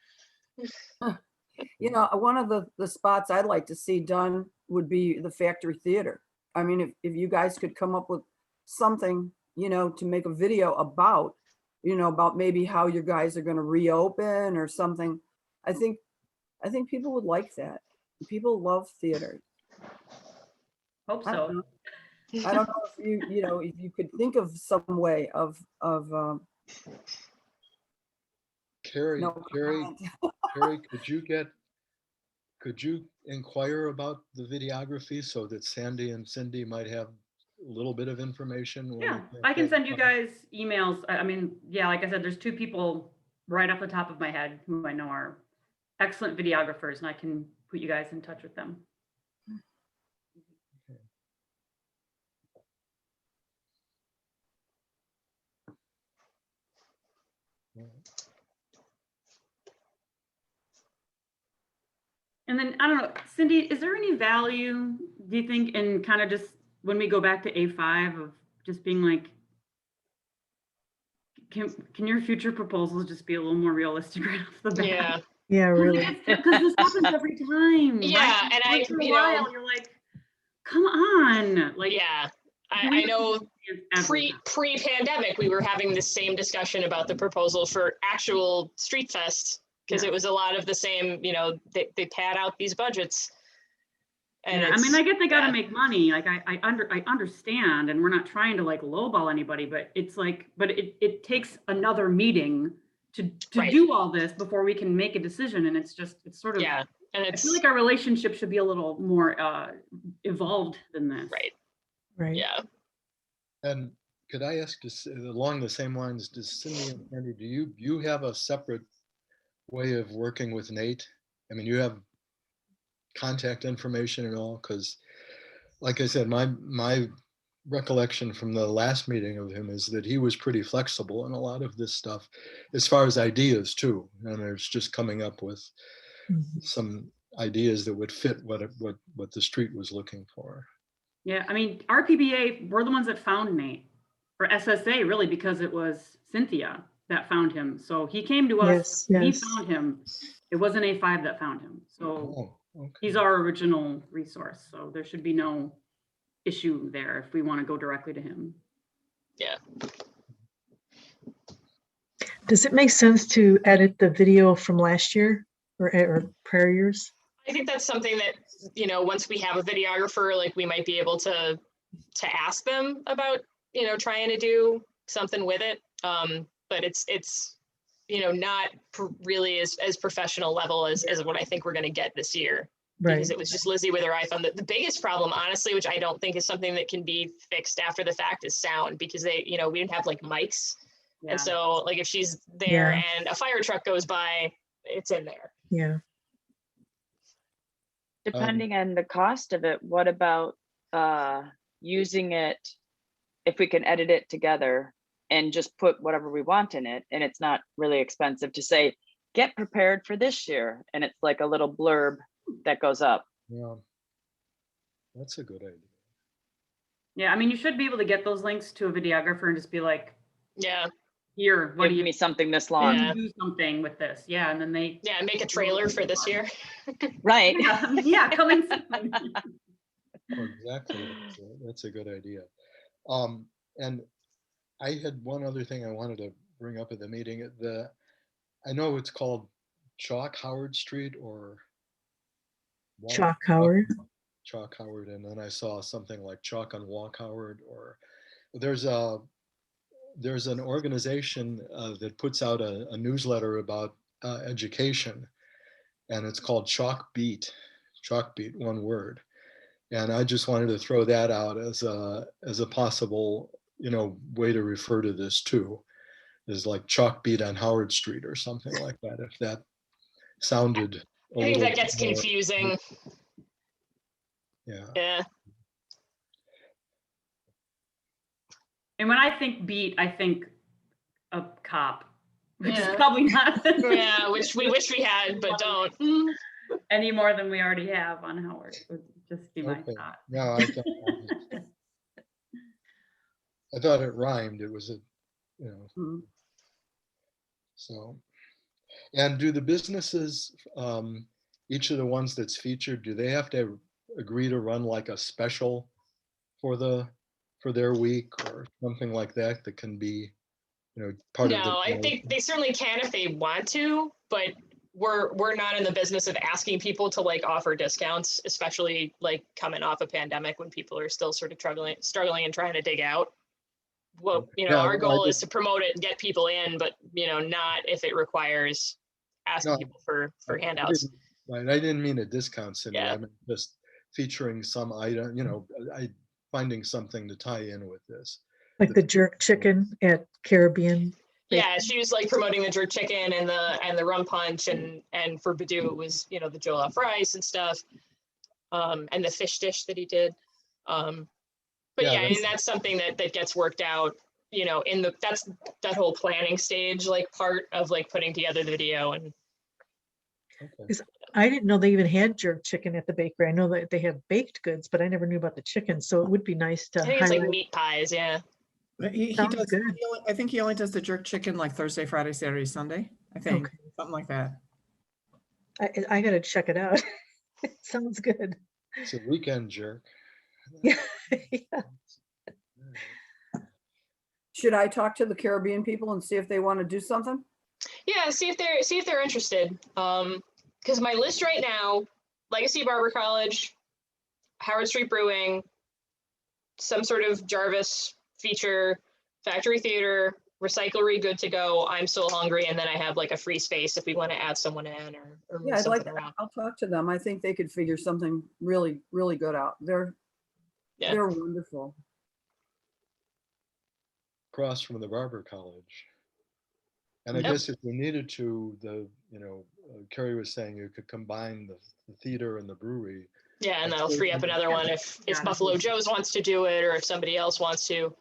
You know, one of the spots I'd like to see done would be the Factory Theater. I mean, if you guys could come up with something, you know, to make a video about, you know, about maybe how you guys are gonna reopen or something. I think people would like that. People love theater. Hope I don't so. know. I don't know if you know, if you could think of some way of Carrie, no Carrie, comment. Carrie, could you inquire about the videography so that Sandy and Cindy might have a little bit of information? when Yeah, we get I can that send you done? guys emails. I mean, yeah, like I said, there's two people right off the top of my head who I know are excellent videographers, and I can put you guys in touch with them. And then I don't know, Cindy, is there any value, do you think, in kind of just when we go back to A5 of just being like, can your future proposals just be a little more realistic right off the bat? Yeah. Yeah, really. Because this happens every time. Yeah, right? and After a you know, while, you're like, come on. Like, yeah, do we I know have to do pre-pandemic, we were having the same discussion about the proposal for actual Street Fest, because Yeah. it was a lot of the same, you know, they pad out these budgets. And Yeah, I mean, I get they got to yeah. make money. Like I understand, and we're not trying to like lowball anybody, but it's like, but it takes another meeting to Right. do all this before we can make a decision, and it's sort of, Yeah, and I it's feel like our relationship should be a little more evolved than this. right. Right. Yeah. And could I ask, along the same lines, does Cindy and Sandy, do you have a separate way of working with Nate? I mean, you have contact information and all, because like I said, my recollection from the last meeting of him is that he was pretty flexible in a lot of this stuff, as far as ideas too. And there's just coming up with Mhm. some ideas that would fit what the street was looking for. Yeah, I mean, RPBA, we're the ones that found Nate, or SSA really, because it was Cynthia that found him. So he came to us, Yes, we yes. found him. It wasn't A5 that found him. So Oh, okay. he's our original resource. So there should be no issue there if we want to go directly to him. Yeah. Does it make sense to edit the video from last year or prior years? I think that's something that, you know, once we have a videographer, like we might be able to ask them about, you know, trying to do something with it. But it's, you know, not really as professional level as what I think we're going to get this year. Right. Because it was just Lizzie with her iPhone. The biggest problem, honestly, which I don't think is something that can be fixed after the fact, is sound, because they, you know, we didn't have like mics. Yeah. And so like if she's there Yeah. and a fire truck goes by, it's in there. Yeah. Depending on the cost of it, what about using it, if we can edit it together and just put whatever we want in it, and it's not really expensive, to say, get prepared for this year, and it's like a little blurb that goes up. Yeah, that's a good idea. Yeah, I mean, you should be able to get those links to a videographer and just be like, Yeah. here, what do Give you me something this long. Yeah. do something with this? Yeah, and then they, Yeah, make a trailer for this year. Right. yeah, coming soon. Oh, exactly. That's a good idea. And I had one other thing I wanted to bring up at the meeting. I know it's called Chalk Howard Street or Chalk Howard. Chalk Howard, and then I saw something like Chalk on Walk Howard, or there's an organization that puts out a newsletter about education, and it's called Chalk Beat, one word. And I just wanted to throw that out as a possible, you know, way to refer to this too, is like Chalk Beat on Howard Street or something like that, if that sounded a I think little that gets more- confusing. Yeah. Yeah. And when I think beat, I think a cop, which is Yeah. probably not Yeah, which we wish we had, but don't. any more than we already have on Howard, would just be my Okay. thought. No, I thought it rhymed. It was you know, Mhm. so. And do the businesses each of the ones that's featured, do they have to agree to run like a special for their week or something like that that can be, part of the. No, I think they certainly can if they want to, but we're not in the business of asking people to like offer discounts, especially like coming off a pandemic when people are still sort of struggling and trying to dig out. Well, Yeah, our well, I goal is to promote it and get people in, but not if it requires asking No, people for I handouts. didn't- Right, I didn't mean a discount, Cindy. Yeah. I meant just featuring some item, finding something to tie in with this. Like the jerk chicken at Caribbean. Yeah, she was like promoting the jerk chicken and the rum punch, and for Badoo it was the jollof rice and stuff, and the fish dish that he did. But Yeah, yeah, that's- and that's something that gets worked out, that's that whole planning stage, like part of like putting together the video. And Okay. I didn't know they even had jerk chicken at the bakery. I know that they have baked goods, but I never knew about the chicken. So it would be nice to I think it's like highlight. meat pies. Yeah. He Sounds does, good. I think he only does the jerk chicken like Thursday, Friday, Saturday, Sunday, I think, Okay. something like that. I gotta check it out. It sounds good. It's a weekend jerk. Yeah. Yeah. Should I talk to the Caribbean people and see if they want to do something? Yeah, see if they're interested. Because my list right now: Legacy Barber College, Howard Street Brewing, some sort of Jarvis feature, Factory Theater, Recyclery, Good to Go, I'm Still Hungry, and then I have like a free space if we want to add someone in or move Yeah, something around. I'll talk to them. I think they could figure something really, really good out. They're Yeah. they're wonderful. Across from the Barber College. And I Yep. guess if we needed to, Carrie was saying you could combine the theater and the brewery. Yeah, and that'll free up another one if Yeah, Buffalo Joe's wants to do it or if somebody else wants to.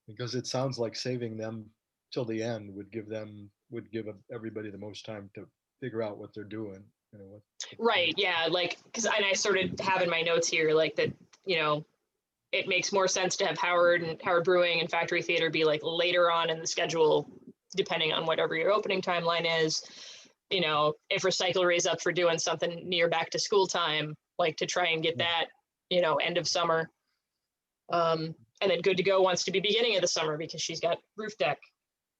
Because it sounds like saving them till the end would give everybody the most time to figure out what they're doing. Right, yeah, like, because I sort of have in my notes here, like that, it makes more sense to have Howard Brewing and Factory Theater be like later on in the schedule, depending on whatever your opening timeline is. If Recyclery is up for doing something near back to school time, like to try and get that, end of summer. And then Good to Go wants to be beginning of the summer because she's got roof deck.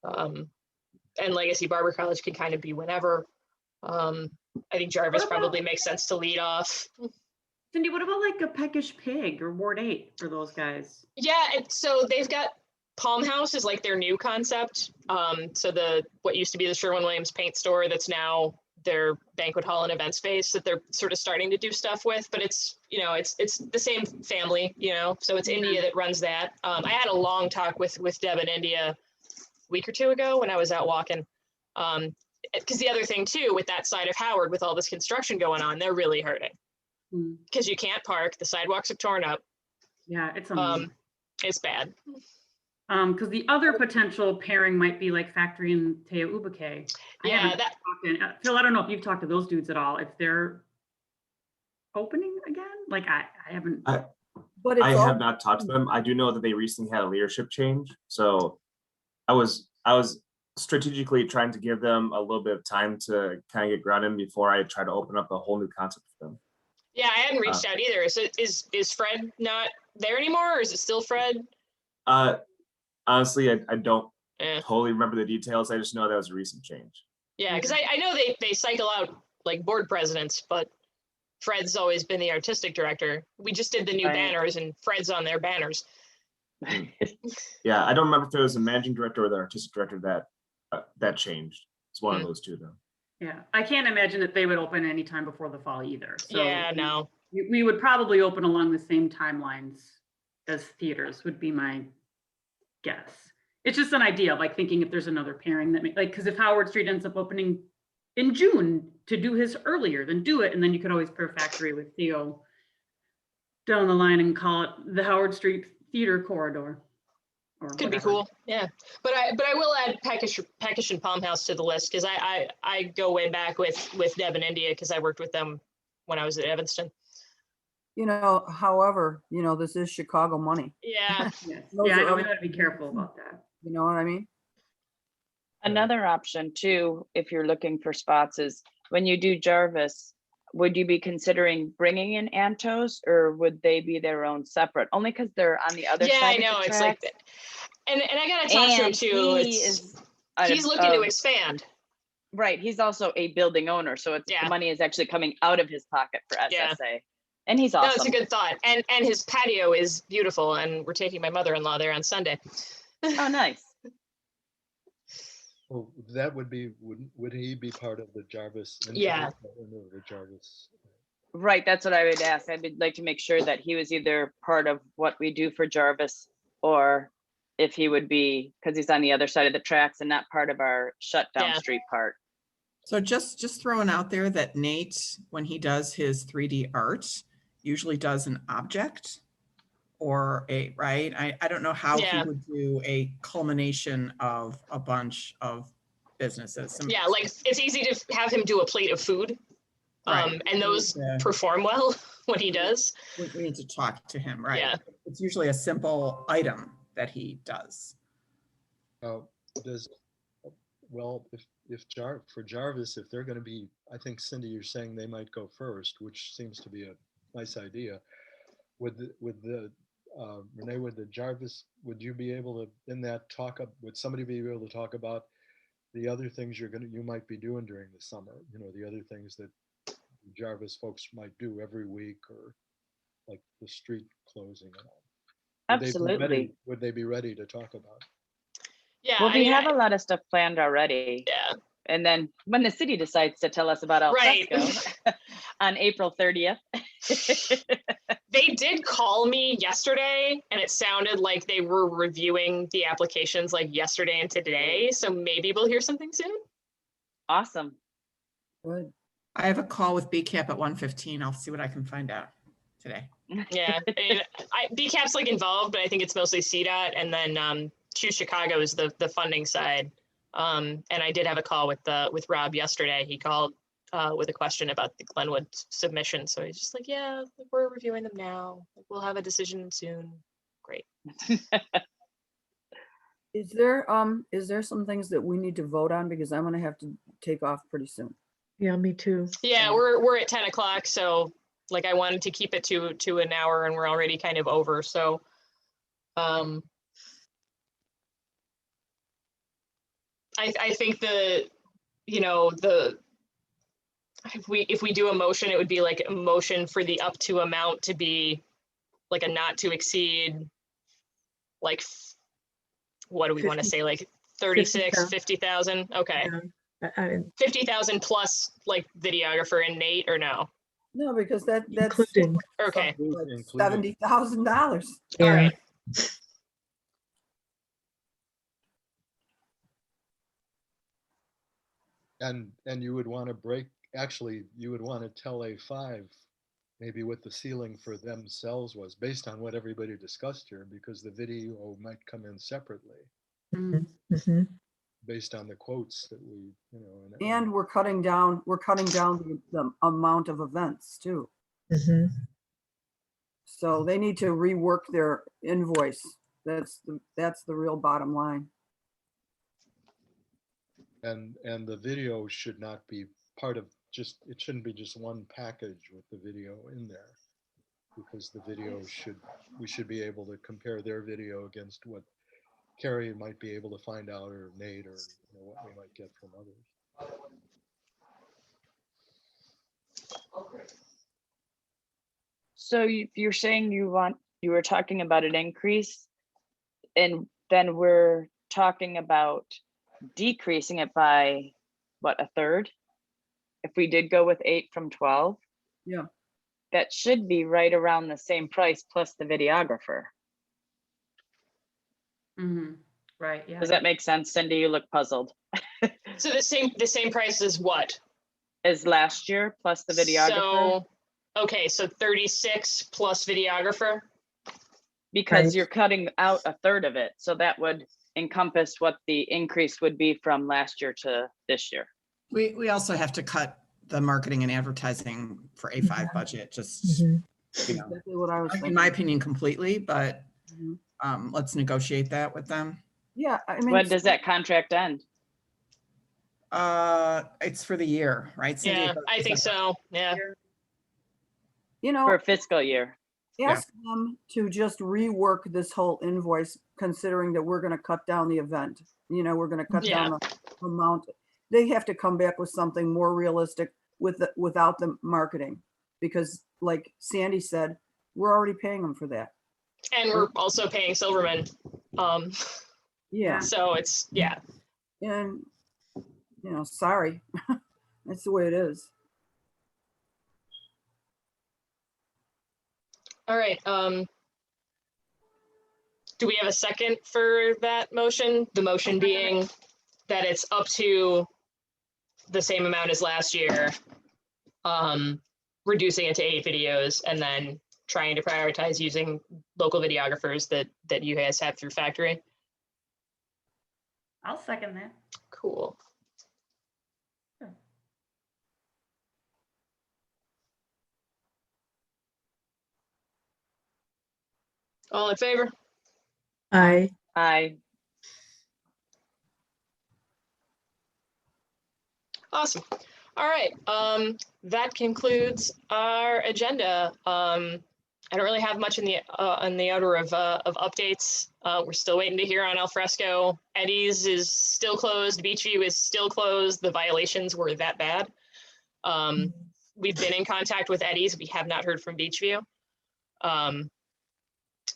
And Legacy Barber College can kind of be whenever. I think Jarvis What about- probably makes sense to lead off. Cindy, what about like a Peckish Pig or Ward 8 for those guys? Yeah, so they've got Palm House is like their new concept. So what used to be the Sherwin-Williams paint store that's now their banquet hall and event space that they're sort of starting to do stuff with, but it's it's the same family, so it's India that runs that. I had a long talk with Deb in India a week or two ago when I was out walking. Because the other thing too, with that side of Howard, with all this construction going on, they're really hurting because you can't park. The sidewalks are torn up. Yeah, it's It's bad. because the other potential pairing might be like Factory and Teo Ubuke. Yeah, Phil, I don't know if you've talked to those dudes at all, if they're opening again. Like I haven't. But it's I all, have not talked to them. I do know that they recently had a leadership change. So I was strategically trying to give them a little bit of time to kind of get grounded before I try to open up a whole new concept for them. Yeah, I hadn't reached out either. So is Fred not there anymore, or is it still Fred? Honestly, I don't Yeah. totally remember the details. I just know that was a recent change. Yeah, because I know they cycle out like board presidents, but Fred's always been the artistic director. We just did the new Right. banners, and Fred's on their banners. Yeah, I don't remember if it was the managing director or the artistic director that changed. It's one of those two, though. Yeah, I can't imagine that they would open anytime before the fall either. So Yeah, no. we would probably open along the same timelines as theaters would be my guess. It's just an idea, like thinking if there's another pairing that because if Howard Street ends up opening in June to do his earlier, then do it. And then you could always pair Factory with Theo down the line and call it the Howard Street Theater Corridor. Or Could be whatever. cool. Yeah, but I will add Peckish and Palm House to the list because I go way back with Deb in India because I worked with them when I was at Evanston. however, this is Chicago money. Yeah. Yes. Those Yeah, I are know we other- gotta be careful about that. You know what I mean? Another option too, if you're looking for spots, is when you do Jarvis, would you be considering bringing in Antos, or would they be their own separate? Only because they're on the other Yeah, I side know, of the it's like, tracks. and I gotta talk to him And too. he It's, is out he's of- looking to of- expand. Right, he's also a building owner, so it's, Yeah. the money is actually coming out of his pocket for Yeah. SSA. And he's No, it's a awesome. good thought. And his patio is beautiful, and we're taking my mother-in-law there on Sunday. Oh, nice. Well, that would be, would he be part of the Jarvis? Yeah. Or no, the Jarvis. Right, that's what I would ask. I would like to make sure that he was either part of what we do for Jarvis, or if he would be, because he's on the other side of the tracks and not part of our shutdown Yeah. street part. So just throwing out there that Nate, when he does his 3D art, usually does an object or a, right? I don't know how he Yeah. would do a culmination of a bunch of businesses. Yeah, like it's easy to have him do a plate of food. Right. And those Yeah. perform well when he does. We need to talk to him, right? Yeah. It's usually a simple item that he does. Does, well, for Jarvis, if they're going to be, I think Cindy, you're saying they might go first, which seems to be a nice idea. Renee, would the Jarvis, would you be able to, in that talk up, would somebody be able to talk about the other things you might be doing during the summer? You know, the other things that Jarvis folks might do every week, or like the street closing and all. Absolutely. Would they be ready to talk about? Yeah. Well, I we mean, have a lot of stuff planned already. yeah. And then when the city decides to tell us about El Right. Fresco on April 30th. They did call me yesterday, and it sounded like they were reviewing the applications like yesterday and today. So maybe we'll hear something soon. Awesome. Good. I have a call with BCAP at 1:15. I'll see what I can find out today. Yeah. I mean, BCAP's like involved, but I think it's mostly CDOT, and then Choose Chicago is the funding side. And I did have a call with Rob yesterday. He called with a question about the Glenwood submission. So he's just like, yeah, we're reviewing them now. We'll have a decision soon. Great. Is there some things that we need to vote on, because I'm gonna have to take off pretty soon? Yeah, me too. Yeah, we're at 10 o'clock. So like I wanted to keep it to an hour, and we're already kind of over. So I think if we do a motion, it would be like a motion for the up to amount to be like a not to exceed, like, what do we want to 50 say, like 36, 50,000? Okay. Yeah. I 50,000 plus like videographer and Nate, or no? No, because that's including, Okay. Including- $70,000. All yeah, right. And you would want to you would want to tell A5 maybe what the ceiling for themselves was based on what everybody discussed here, because the video might come in separately mhm. based on the quotes that we, you know. And we're cutting down the amount of events too. Mhm. So they need to rework their invoice. That's the real bottom line. And the video should not be part of it shouldn't be just one package with the video in there, because the video we should be able to compare their video against what Carrie might be able to find out, or Nate, or what we might get from others. So you're saying you were talking about an increase, and then we're talking about decreasing it by what, a third? If we did go with 8 from 12? Yeah. That should be right around the same price plus the videographer. Right, yeah. Does that make sense, Cindy? You look puzzled. So the same price as what? As last year plus the videographer? So, okay, so 36 plus videographer. Because Right. you're cutting out a third of it. So that would encompass what the increase would be from last year to this year. We also have to cut the marketing and advertising for A5 budget, just, Mhm. you know, Exactly what I was in thinking. my opinion, completely, but Mhm. let's negotiate that with them. Yeah, I mean. When does that contract end? It's for the year, right, Cindy? Yeah, I think so. Yeah. you know, For fiscal year. ask them to just rework this whole invoice, considering that we're gonna cut down the event. You know, we're gonna cut down the amount. They have to come back with something more realistic without the marketing. Because like Sandy said, we're already paying them for that. And we're also paying Silverman. Yeah, So it's, yeah. and, you know, sorry, that's the way it is. All right. Do we have a second for that motion? The motion being that it's up to the same amount as last year, reducing it to 8 videos, and then trying to prioritize using local videographers that you guys have through Factory. I'll second that. Cool. All in favor? I Awesome. All right. That concludes our agenda. I don't really have much in the order of updates. We're still waiting to hear on Alfresco. Eddie's is still closed. Beachview is still closed. The violations were that bad. We've been in contact with Eddie's. We have not heard from Beachview.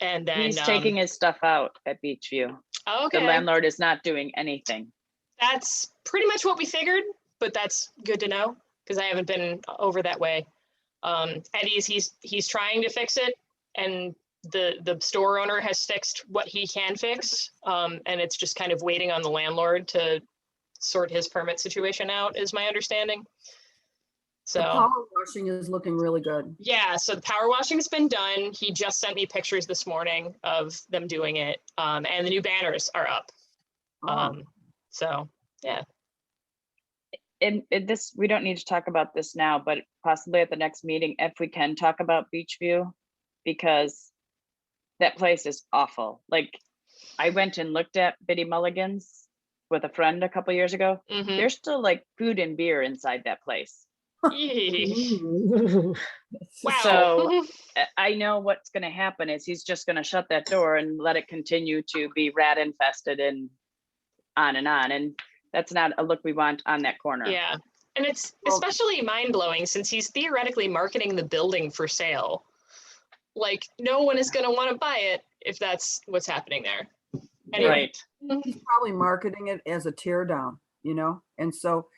And then He's taking his stuff out at Beachview. Okay. The landlord is not doing anything. That's pretty much what we figured, but that's good to know because I haven't been over that way. Eddie's, he's trying to fix it, and the store owner has fixed what he can fix, and it's just kind of waiting on the landlord to sort his permit situation out, is my understanding. So The power washing is looking really good. yeah, so the power washing's been done. He just sent me pictures this morning of them doing it, and the new banners are up. So yeah. And this, we don't need to talk about this now, but possibly at the next meeting, if we can talk about Beachview, because that place is awful. Like, I went and looked at Biddy Mulligan's with a friend a couple years ago. Mhm. There's still like food and beer inside that place. Eesh. Ooh. Wow. So I know what's going to happen is he's just going to shut that door and let it continue to be rat infested and on. And that's not a look we want on that corner. Yeah, and it's especially mind-blowing since he's theoretically marketing the building for sale. Like, no one is going to want to buy it if that's what's happening there. Anyway. Right. He's probably marketing it as a tear down, you know? And so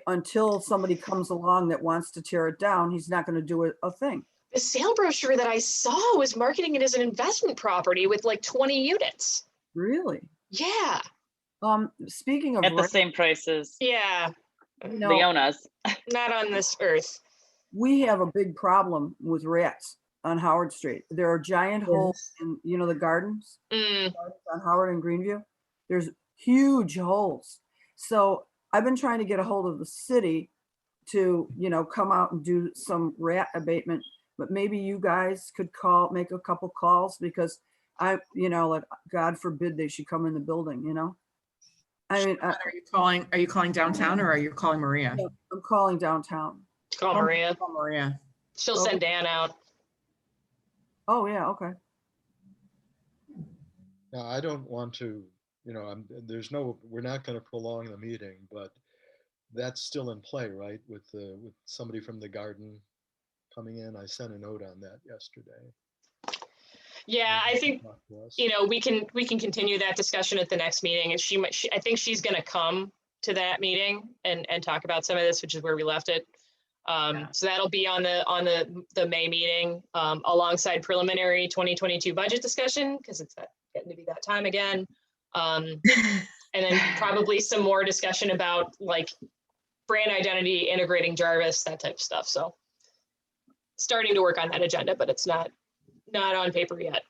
until somebody comes along that wants to tear it down, he's not going to do a thing. The sale brochure that I saw was marketing it as an investment property with like 20 units. Really? Yeah. Speaking of At the rent, same prices. Yeah. you know, Leona's. Not on this earth. we have a big problem with rats on Howard Street. There are giant holes in, you know, the gardens Mm, on Howard and Greenview. There's huge holes. So I've been trying to get a hold of the city to, you know, come out and do some rat abatement, but maybe you guys could make a couple calls, because you know, like, God forbid they should come in the building, you know? I mean, Are you calling downtown or are you calling Maria? I'm calling downtown. call Maria. Call Maria. She'll send Dan out. Oh, yeah, okay. Now, I don't want to, you know, we're not going to prolong the meeting, but that's still in play, right? With somebody from the garden coming in. I sent a note on that yesterday. Yeah, I think, Talk to us. you know, we can continue that discussion at the next meeting. And I think she's going to come to that meeting and talk about some of this, which is where we left it. So that'll be on the May meeting, alongside preliminary 2022 budget discussion, because it's getting to be that time again. And then probably some more discussion about like brand identity, integrating Jarvis, that type of stuff. So starting to work on that agenda, but it's not on paper yet.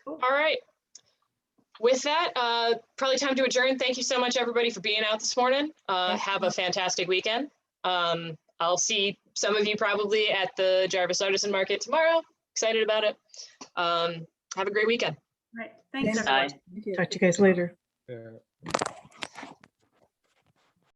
All right. With that, probably time to adjourn. Thank you so much, everybody, for being out this morning. Have a fantastic weekend. I'll see some of you probably at the Jarvis Artisan Market tomorrow. Excited about it. Have a great weekend. Right. Thanks, Thanks. everyone. Bye. Thank you. Talk to you guys later. Yeah.